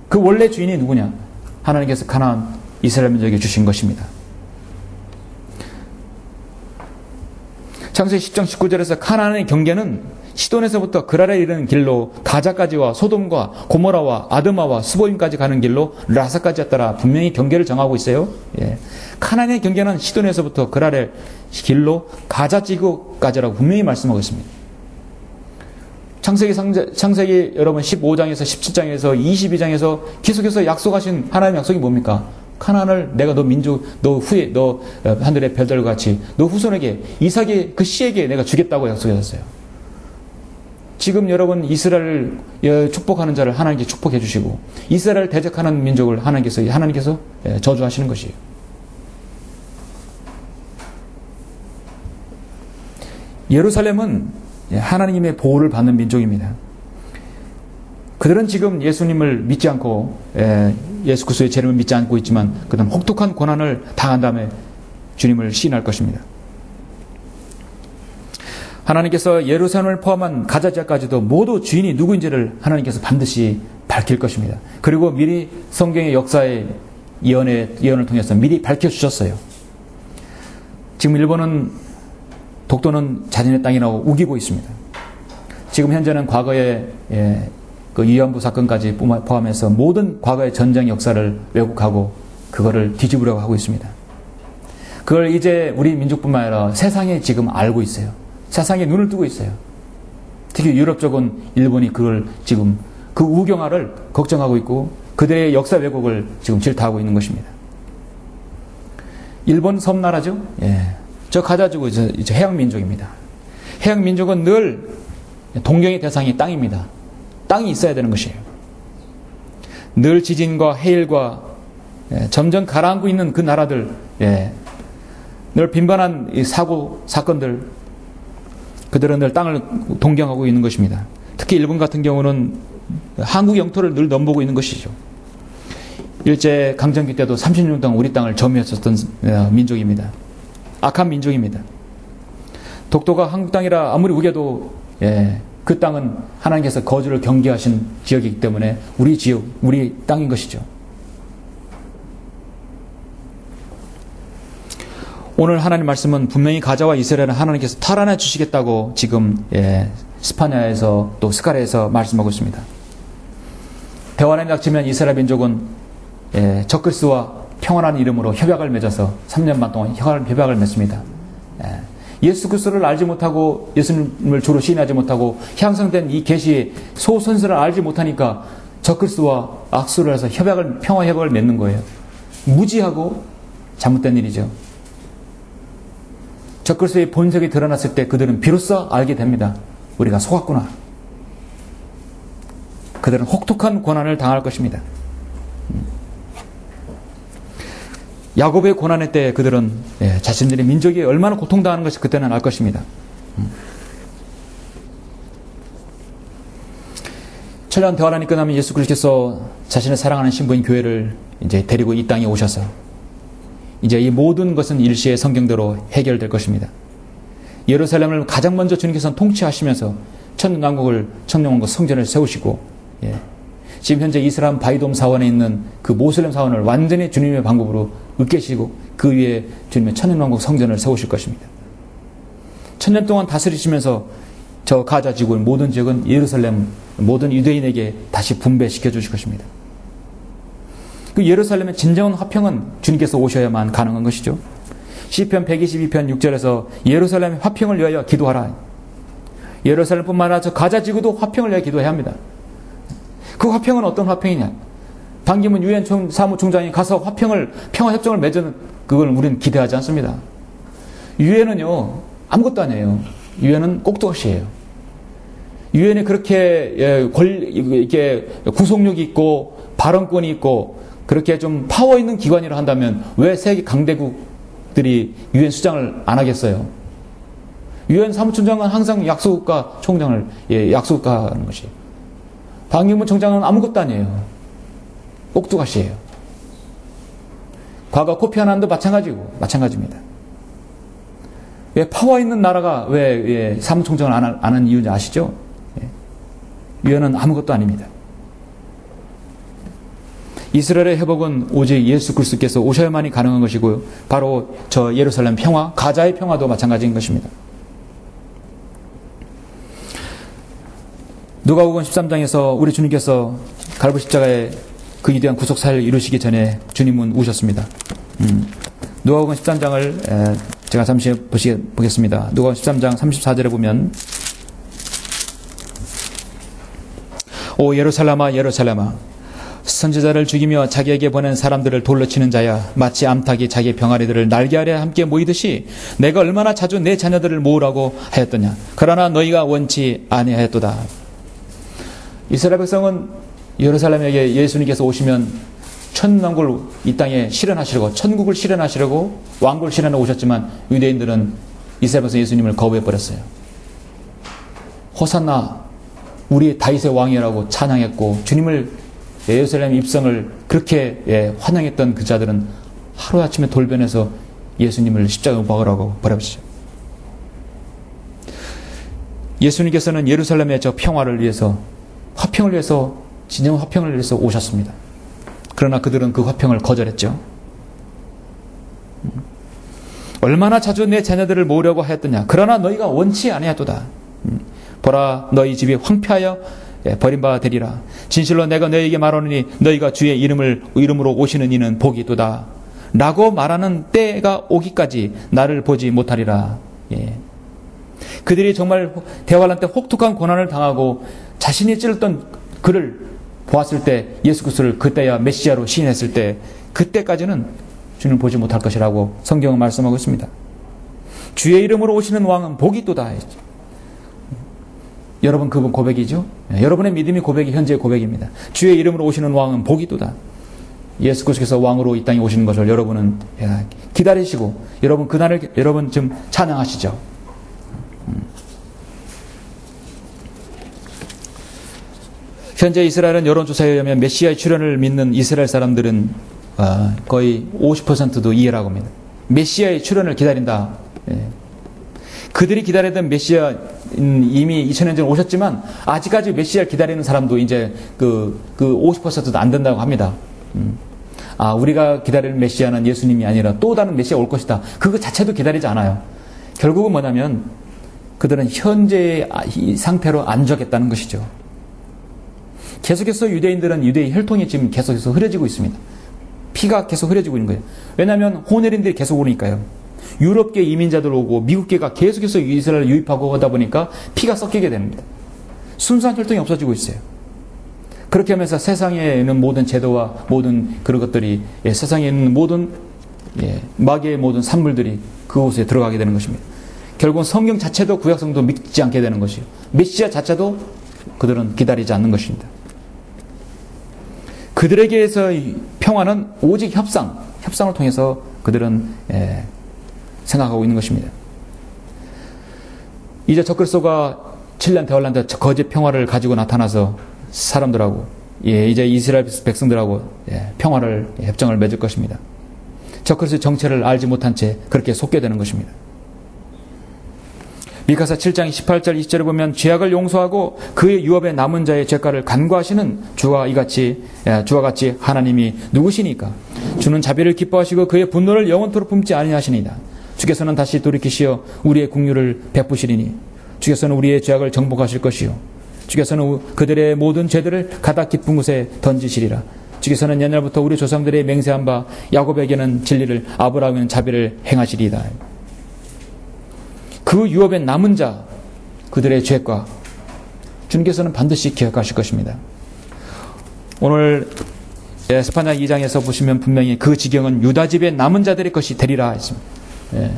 그 원래 주인이 누구냐? 하나님께서 가나안 이스라엘 민족에게 주신 것입니다. 창세기 10장 19절에서 가나안의 경계는 시돈에서부터 그랄에 이르는 길로 가자까지와 소돔과 고모라와 아드마와 스보임까지 가는 길로 라사까지였더라. 분명히 경계를 정하고 있어요. 예. 가나안의 경계는 시돈에서부터 그랄의 길로 가자지구까지라고 분명히 말씀하고 있습니다. 창세기 여러분 15장에서 17장에서 22장에서 계속해서 약속하신 하나님의 약속이 뭡니까? 가나안을 내가 너 민족, 너 후에, 너 하늘의 별들과 같이 너 후손에게 이삭의 그 씨에게 내가 주겠다고 약속하셨어요. 지금 여러분 이스라엘을 축복하는 자를 하나님께 축복해 주시고 이스라엘을 대적하는 민족을 하나님께서 저주하시는 것이에요. 예루살렘은 하나님의 보호를 받는 민족입니다. 그들은 지금 예수님을 믿지 않고 예수 그리스도의 재림을 믿지 않고 있지만 그들은 혹독한 고난을 당한 다음에 주님을 시인할 것입니다. 하나님께서 예루살렘을 포함한 가자 지역까지도 모두 주인이 누구인지를 하나님께서 반드시 밝힐 것입니다. 그리고 미리 성경의 역사의 예언을 통해서 미리 밝혀주셨어요. 지금 일본은 독도는 자신의 땅이라고 우기고 있습니다. 지금 현재는 과거의 그 위안부 사건까지 포함해서 모든 과거의 전쟁 역사를 왜곡하고 그거를 뒤집으려고 하고 있습니다. 그걸 이제 우리 민족뿐만 아니라 세상에 지금 알고 있어요. 세상에 눈을 뜨고 있어요. 특히 유럽 쪽은 일본이 그걸 지금 그 우경화를 걱정하고 있고 그들의 역사 왜곡을 지금 질타하고 있는 것입니다. 일본 섬나라죠. 예. 저 가자지구 이제 해양 민족입니다. 해양 민족은 늘 동경의 대상이 땅입니다. 땅이 있어야 되는 것이에요. 늘 지진과 해일과 점점 가라앉고 있는 그 나라들, 늘 빈번한 사건들, 그들은 늘 땅을 동경하고 있는 것입니다. 특히 일본 같은 경우는 한국 영토를 늘 넘보고 있는 것이죠. 일제 강점기 때도 30년 동안 우리 땅을 점유했었던 민족입니다. 악한 민족입니다. 독도가 한국 땅이라 아무리 우겨도 그 땅은 하나님께서 거주를 경계하신 지역이기 때문에 우리 지역, 우리 땅인 것이죠. 오늘 하나님 말씀은 분명히 가자와 이스라엘은 하나님께서 탈환해 주시겠다고 지금 스파냐에서 또 스가랴에서 말씀하고 있습니다. 대환에 닥치면 이스라엘 민족은 적그리스도와 평안한 이름으로 협약을 맺어서 3년 반 동안 협약을 맺습니다. 예수 그리스도를 알지 못하고 예수님을 주로 시인하지 못하고 향상된 이 계시의 소선서를 알지 못하니까 적그리스도와 악수를 해서 평화 협약을 맺는 거예요. 무지하고 잘못된 일이죠. 적그리스도의 본색이 드러났을 때 그들은 비로소 알게 됩니다. 우리가 속았구나. 그들은 혹독한 고난을 당할 것입니다. 야곱의 고난의 때 그들은 자신들의 민족이 얼마나 고통당하는 것을 그때는 알 것입니다. 천년 대환란이 끝나면 예수 그리스도께서 자신의 사랑하는 신부인 교회를 이제 데리고 이 땅에 오셔서 이제 이 모든 것은 일시의 성경대로 해결될 것입니다. 예루살렘을 가장 먼저 주님께서는 통치하시면서 천년왕국을 청정왕국 성전을 세우시고, 예. 지금 현재 이스라엘 바이돔 사원에 있는 그 모슬렘 사원을 완전히 주님의 방법으로 으깨시고 그 위에 주님의 천년왕국 성전을 세우실 것입니다. 천년 동안 다스리시면서 저 가자 지구 모든 지역은 예루살렘 모든 유대인에게 다시 분배시켜 주실 것입니다. 그 예루살렘의 진정한 화평은 주님께서 오셔야만 가능한 것이죠. 시편 122편 6절에서 예루살렘의 화평을 위하여 기도하라. 예루살렘뿐만 아니라 저 가자 지구도 화평을 위하여 기도해야 합니다. 그 화평은 어떤 화평이냐? 반기문 유엔 사무총장이 가서 평화협정을 맺은 그걸 우리는 기대하지 않습니다. 유엔은요, 아무것도 아니에요. 유엔은 꼭두각시예요. 유엔이 그렇게 이렇게 구속력이 있고 발언권이 있고 그렇게 좀 파워 있는 기관이라 한다면 왜 세계 강대국들이 유엔 수장을 안 하겠어요? 유엔 사무총장은 항상 약소국가 총장을 약소국가하는 것이에요. 반기문 총장은 아무것도 아니에요. 꼭두각시예요. 과거 코피 아난도 마찬가지입니다. 왜 파워 있는 나라가 왜 사무총장을 안 하는 이유인지 아시죠? 유엔은 아무것도 아닙니다. 이스라엘의 회복은 오직 예수 그리스도께서 오셔야만이 가능한 것이고요. 바로 저 예루살렘 평화, 가자의 평화도 마찬가지인 것입니다. 누가복음 13장에서 우리 주님께서 갈보리 십자가의 그 위대한 구속 사역을 이루시기 전에 주님은 우셨습니다. 누가복음 13장을 제가 잠시 보겠습니다. 누가복음 13장 34절에 보면 오 예루살렘아 예루살렘아 선지자를 죽이며 자기에게 보낸 사람들을 돌로 치는 자야 마치 암탉이 자기 병아리들을 날개 아래 함께 모이듯이 내가 얼마나 자주 내 자녀들을 모으라고 하였더냐. 그러나 너희가 원치 아니하였도다. 이스라엘 백성은 예루살렘에게 예수님께서 오시면 천왕국을 이 땅에 실현하시려고 천국을 실현하시려고 왕국을 실현하고 오셨지만 유대인들은 이스라엘 백성 예수님을 거부해버렸어요. 호산나 우리 다윗의 왕이라고 찬양했고 주님을 예루살렘 입성을 그렇게 환영했던 그 자들은 하루아침에 돌변해서 예수님을 십자가에 못 박으라고 버려버렸어요. 예수님께서는 예루살렘의 저 평화를 위해서 화평을 위해서 진정 화평을 위해서 오셨습니다. 그러나 그들은 그 화평을 거절했죠. 얼마나 자주 내 자녀들을 모으려고 하였더냐. 그러나 너희가 원치 아니하도다. 보라 너희 집이 황폐하여 버림받아 되리라. 진실로 내가 너희에게 말하노니 너희가 주의 이름으로 오시는 이는 복이 있도다. 라고 말하는 때가 오기까지 나를 보지 못하리라. 예. 그들이 정말 대환란 때 혹독한 고난을 당하고 자신이 찔렀던 그를 보았을 때 예수 그리스도를 그때야 메시아로 시인했을 때 그때까지는 주님을 보지 못할 것이라고 성경은 말씀하고 있습니다. 주의 이름으로 오시는 왕은 복이 있도다. 여러분 그분 고백이죠. 여러분의 믿음이 고백이 현재의 고백입니다. 주의 이름으로 오시는 왕은 복이 있도다. 예수 그리스도께서 왕으로 이 땅에 오시는 것을 여러분은 기다리시고 여러분 그날을 여러분 좀 찬양하시죠. 현재 이스라엘은 여론조사에 의하면 메시아의 출현을 믿는 이스라엘 사람들은 거의 50%도 이해라고 합니다. 메시아의 출현을 기다린다. 그들이 기다리던 메시아 이미 2000년 전에 오셨지만 아직까지 메시아를 기다리는 사람도 이제 그 50%도 안 된다고 합니다. 우리가 기다리는 메시아는 예수님이 아니라 또 다른 메시아 올 것이다. 그거 자체도 기다리지 않아요. 결국은 뭐냐면 그들은 현재의 이 상태로 안적했다는 것이죠. 계속해서 유대인들은 유대의 혈통이 지금 계속해서 흐려지고 있습니다. 피가 계속 흐려지고 있는 거예요. 왜냐하면 호내린들이 계속 오니까요. 유럽계 이민자들 오고 미국계가 계속해서 이스라엘을 유입하고 하다 보니까 피가 섞이게 됩니다. 순수한 혈통이 없어지고 있어요. 그렇게 하면서 세상에 있는 모든 제도와 모든 그런 것들이 세상에 있는 모든 마귀의 모든 산물들이 그곳에 들어가게 되는 것입니다. 결국은 성경 자체도 구약성도 믿지 않게 되는 것이요. 메시아 자체도 그들은 기다리지 않는 것입니다. 그들에게서 평화는 오직 협상을 통해서 그들은 생각하고 있는 것입니다. 이제 적그리스도가 7년 대환란 때 거짓 평화를 가지고 나타나서 사람들하고 이제 이스라엘 백성들하고 협정을 맺을 것입니다. 적그리스도의 정체를 알지 못한 채 그렇게 속게 되는 것입니다. 미카사 7장 18절 20절에 보면 죄악을 용서하고 그의 유업에 남은 자의 죄가를 간구하시는 주와 같이 하나님이 누구시니까? 주는 자비를 기뻐하시고 그의 분노를 영원토록 품지 아니하시니이다. 주께서는 다시 돌이키시어 우리의 긍휼을 베푸시리니 주께서는 우리의 죄악을 정복하실 것이요 주께서는 그들의 모든 죄들을 가닥 깊은 곳에 던지시리라. 주께서는 옛날부터 우리 조상들의 맹세한 바 야곱에게는 진리를 아브라함에게는 자비를 행하시리이다. 그 유업에 남은 자 그들의 죄과 주님께서는 반드시 기억하실 것입니다. 오늘 스파냐 2장에서 보시면 분명히 그 지경은 유다 집의 남은 자들의 것이 되리라 했습니다.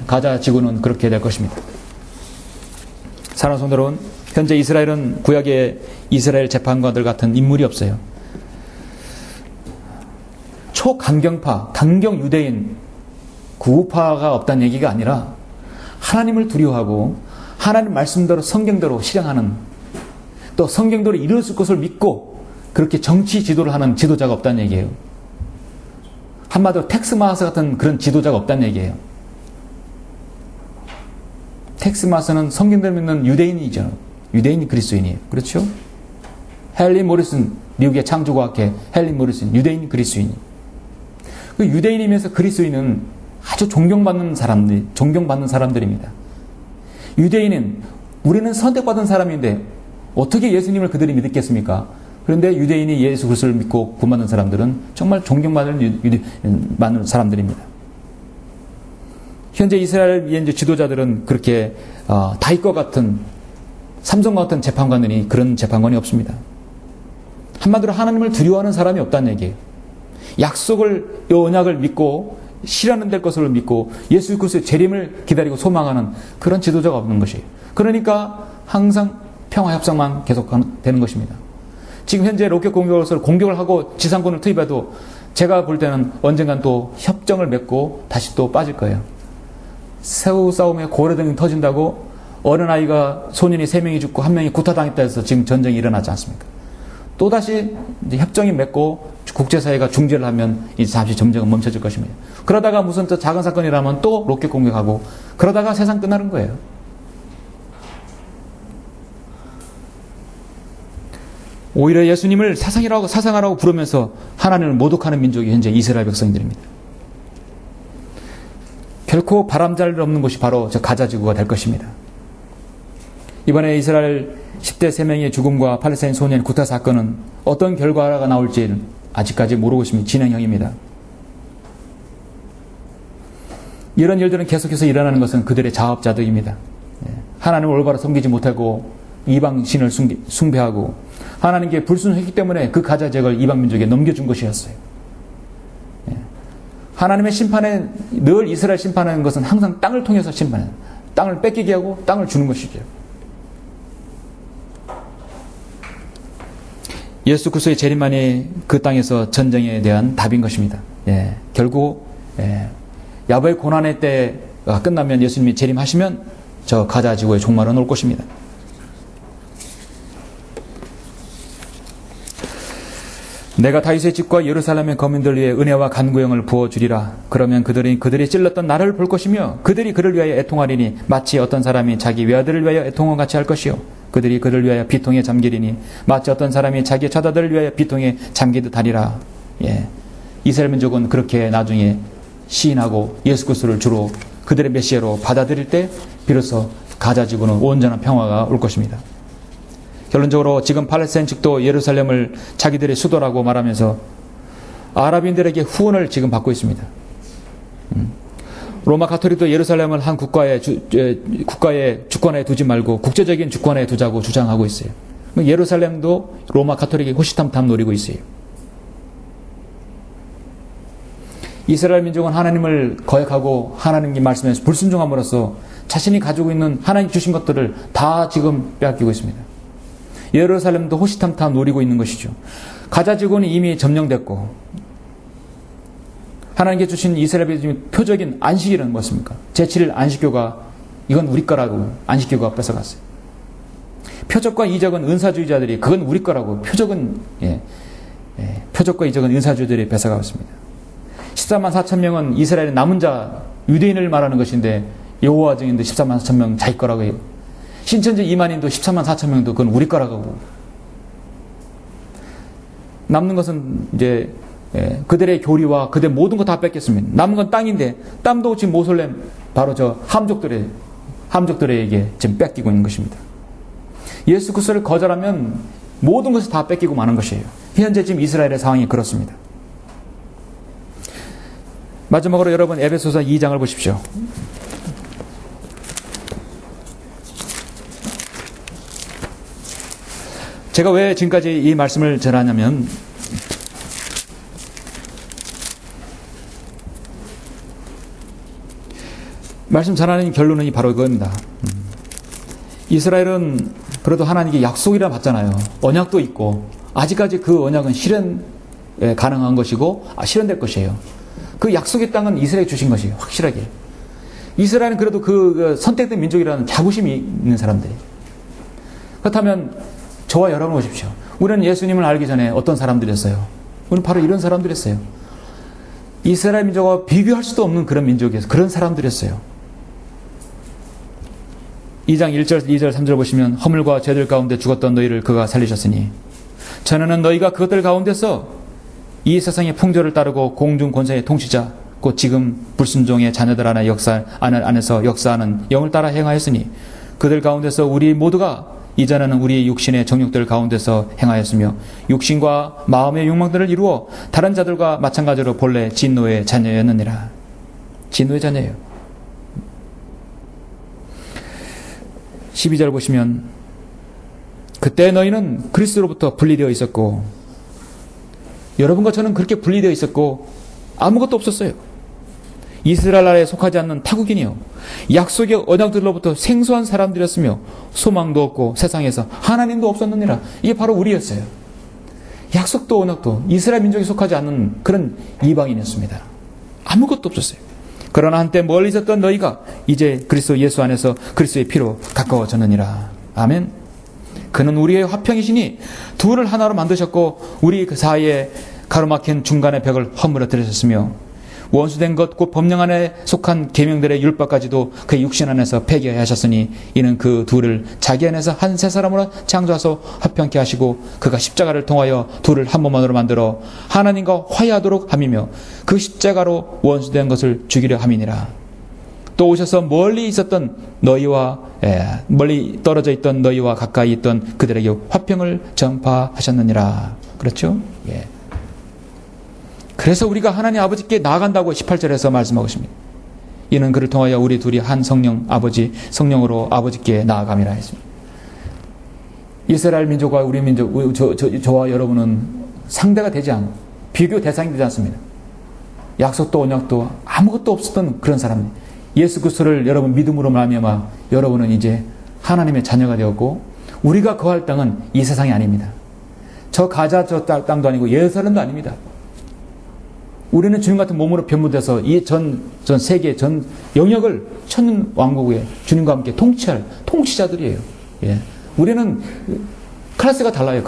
가자 지구는 그렇게 될 것입니다. 사랑하는 성도 여러분, 현재 이스라엘은 구약의 이스라엘 재판관들 같은 인물이 없어요. 초강경파, 강경 유대인 구우파가 없다는 얘기가 아니라 하나님을 두려워하고 하나님 말씀대로 성경대로 실행하는, 또 성경대로 이루어질 것을 믿고 그렇게 정치 지도를 하는 지도자가 없다는 얘기예요. 한마디로 텍스마스 같은 그런 지도자가 없다는 얘기예요. 텍스마스는 성경대로 믿는 유대인이죠. 유대인 그리스도인이에요. 그렇죠? 헨리 모리슨, 미국의 창조과학회 헨리 모리슨, 유대인 그리스도인. 그 유대인이면서 그리스도인은 아주 존경받는 사람들입니다. 유대인은 우리는 선택받은 사람인데 어떻게 예수님을 그들이 믿겠습니까? 그런데 유대인이 예수 그리스도를 믿고 구원받는 사람들은 정말 존경받는 사람들입니다. 현재 이스라엘 지도자들은 그렇게 다윗과 같은, 삼손과 같은 재판관들이 그런 재판관이 없습니다. 한마디로 하나님을 두려워하는 사람이 없다는 얘기예요. 약속을, 이 언약을 믿고 실현은 될 것을 믿고 예수 그리스도의 재림을 기다리고 소망하는 그런 지도자가 없는 것이에요. 그러니까 항상 평화 협상만 계속 되는 것입니다. 지금 현재 로켓 공격으로서 공격을 하고 지상군을 투입해도 제가 볼 때는 언젠간 또 협정을 맺고 다시 또 빠질 거예요. 새우 싸움에 고래등이 터진다고 어린아이가, 소년이 3명이 죽고 1명이 구타당했다 해서 지금 전쟁이 일어나지 않습니까? 또다시 이제 협정이 맺고 국제사회가 중재를 하면 이제 잠시 전쟁은 멈춰질 것입니다. 그러다가 무슨 또 작은 사건이라면 또 로켓 공격하고 그러다가 세상 끝나는 거예요. 오히려 예수님을 사상하라고 부르면서 하나님을 모독하는 민족이 현재 이스라엘 백성들입니다. 결코 바람잘 없는 곳이 바로 저 가자 지구가 될 것입니다. 이번에 이스라엘 10대 3명의 죽음과 팔레스타인 소년 구타 사건은 어떤 결과가 나올지 아직까지 모르고 있습니다. 진행형입니다. 이런 일들은 계속해서 일어나는 것은 그들의 자업자득입니다. 하나님을 올바로 섬기지 못하고 이방신을 숭배하고 하나님께 불순했기 때문에 그 가자 지역을 이방민족에 넘겨준 것이었어요. 하나님의 심판에, 늘 이스라엘 심판하는 것은 항상 땅을 통해서 심판해요. 땅을 뺏기게 하고 땅을 주는 것이죠. 예수 그리스도의 재림만이 그 땅에서 전쟁에 대한 답인 것입니다. 결국 야곱의 고난의 때가 끝나면 예수님이 재림하시면 저 가자 지구의 종말은 올 것입니다. 내가 다윗의 집과 예루살렘의 거민들 위해 은혜와 간구형을 부어주리라. 그러면 그들이 찔렀던 나를 볼 것이며 그들이 그를 위하여 애통하리니 마치 어떤 사람이 자기 외아들을 위하여 애통함 같이 할 것이요 그들이 그를 위하여 비통에 잠기리니 마치 어떤 사람이 자기 처자들을 위하여 비통에 잠기듯 하리라. 이스라엘 민족은 그렇게 나중에 시인하고 예수 그리스도를 주로 그들의 메시아로 받아들일 때 비로소 가자 지구는 온전한 평화가 올 것입니다. 결론적으로 지금 팔레스타인 측도 예루살렘을 자기들의 수도라고 말하면서 아랍인들에게 후원을 지금 받고 있습니다. 로마 가톨릭도 예루살렘을 한 국가의 주권에 두지 말고 국제적인 주권에 두자고 주장하고 있어요. 예루살렘도 로마 가톨릭이 호시탐탐 노리고 있어요. 이스라엘 민족은 하나님을 거역하고 하나님의 말씀에 불순종함으로써 자신이 가지고 있는 하나님 주신 것들을 다 지금 빼앗기고 있습니다. 예루살렘도 호시탐탐 노리고 있는 것이죠. 가자 지구는 이미 점령됐고 하나님께 주신 이스라엘의 표적인 안식일은 무엇입니까? 제7일 안식교가 이건 우리 거라고 안식교가 뺏어갔어요. 표적과 이적은 은사주의자들이 그건 우리 거라고 표적과 이적은 은사주의자들이 뺏어가고 있습니다. 14만 4천 명은 이스라엘의 남은 자 유대인을 말하는 것인데 여호와 증인도 14만 4천 명 자기 거라고 해요. 신천지 2만인도 13만 4천 명도 그건 우리 거라고. 남는 것은 이제 그들의 교리와 그들의 모든 거 다 뺏겼습니다. 남은 건 땅인데 땅도 지금 모슬렘 바로 저 함족들에게 지금 뺏기고 있는 것입니다. 예수 그리스도를 거절하면 모든 것을 다 뺏기고 마는 것이에요. 현재 지금 이스라엘의 상황이 그렇습니다. 마지막으로 여러분 에베소서 2장을 보십시오. 제가 왜 지금까지 이 말씀을 전하냐면 말씀 전하는 결론은 바로 이겁니다. 이스라엘은 그래도 하나님께 약속이라 받잖아요. 언약도 있고 아직까지 그 언약은 실현 가능한 것이고 실현될 것이에요. 그 약속의 땅은 이스라엘이 주신 것이에요. 확실하게. 이스라엘은 그래도 그 선택된 민족이라는 자부심이 있는 사람들이에요. 그렇다면 저와 여러분 보십시오. 우리는 예수님을 알기 전에 어떤 사람들이었어요? 우리는 바로 이런 사람들이었어요. 이스라엘 민족과 비교할 수도 없는 그런 민족이었어요. 그런 사람들이었어요. 2장 1절, 2절, 3절 보시면 허물과 죄들 가운데 죽었던 너희를 그가 살리셨으니 전에는 너희가 그것들 가운데서 이 세상의 풍조를 따르고 공중 권세의 통치자 곧 지금 불순종의 자녀들 안에서 역사하는 영을 따라 행하였으니 그들 가운데서 우리 모두가 이전에는 우리의 육신의 정욕들 가운데서 행하였으며 육신과 마음의 욕망들을 이루어 다른 자들과 마찬가지로 본래 진노의 자녀였느니라. 진노의 자녀예요. 12절 보시면 그때 너희는 그리스도로부터 분리되어 있었고 여러분과 저는 그렇게 분리되어 있었고 아무것도 없었어요. 이스라엘 나라에 속하지 않는 타국인이요 약속의 언약들로부터 생소한 사람들이었으며 소망도 없고 세상에서 하나님도 없었느니라. 이게 바로 우리였어요. 약속도 언약도 이스라엘 민족에 속하지 않는 그런 이방인이었습니다. 아무것도 없었어요. 그러나 한때 멀리 있었던 너희가 이제 그리스도 예수 안에서 그리스도의 피로 가까워졌느니라. 아멘. 그는 우리의 화평이시니 둘을 하나로 만드셨고 우리 그 사이에 가로막힌 중간의 벽을 허물어뜨리셨으며 원수된 것 곧 법령 안에 속한 계명들의 율법까지도 그의 육신 안에서 폐기하여 하셨으니 이는 그 둘을 자기 안에서 한 세 사람으로 창조하사 화평케 하시고 그가 십자가를 통하여 둘을 한 몸만으로 만들어 하나님과 화해하도록 함이며 그 십자가로 원수된 것을 죽이려 함이니라. 또 오셔서 멀리 떨어져 있던 너희와 가까이 있던 그들에게 화평을 전파하셨느니라. 그렇죠? 예. 그래서 우리가 하나님 아버지께 나아간다고 18절에서 말씀하고 있습니다. 이는 그를 통하여 우리 둘이 한 성령 아버지 성령으로 아버지께 나아감이라 했습니다. 이스라엘 민족과 우리 민족 저와 여러분은 상대가 되지 않고 비교 대상이 되지 않습니다. 약속도 언약도 아무것도 없었던 그런 사람들. 예수 그리스도를 여러분 믿음으로 말미암아 여러분은 이제 하나님의 자녀가 되었고 우리가 거할 땅은 이 세상이 아닙니다. 저 가자 저 땅도 아니고 예루살렘도 아닙니다. 우리는 주님 같은 몸으로 변모돼서 이 전 세계 전 영역을 천 왕국에 주님과 함께 통치할 통치자들이에요. 예. 우리는 클래스가 달라요.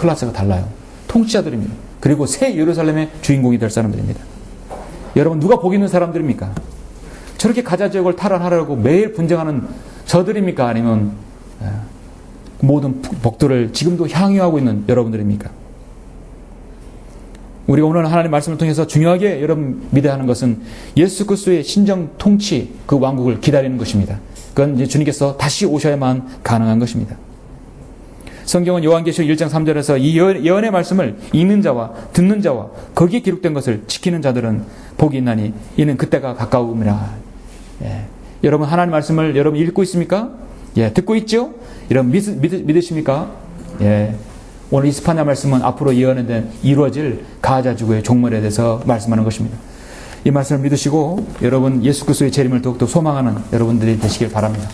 통치자들입니다. 그리고 새 예루살렘의 주인공이 될 사람들입니다. 여러분 누가 복 있는 사람들입니까? 저렇게 가자 지역을 탈환하려고 매일 분쟁하는 저들입니까? 아니면 모든 복들을 지금도 향유하고 있는 여러분들입니까? 우리가 오늘 하나님의 말씀을 통해서 중요하게 여러분 믿어야 하는 것은 예수 그리스도의 신정 통치 그 왕국을 기다리는 것입니다. 그건 이제 주님께서 다시 오셔야만 가능한 것입니다. 성경은 요한계시록 1장 3절에서 이 예언의 말씀을 읽는 자와 듣는 자와 거기에 기록된 것을 지키는 자들은 복이 있나니 이는 그때가 가까움이라. 예. 여러분 하나님의 말씀을 여러분 읽고 있습니까? 예, 듣고 있죠? 여러분 믿으십니까? 예. 오늘 이스파냐 말씀은 앞으로 예언된 이루어질 가자 지구의 종말에 대해서 말씀하는 것입니다. 이 말씀을 믿으시고 여러분 예수 그리스도의 재림을 더욱더 소망하는 여러분들이 되시길 바랍니다.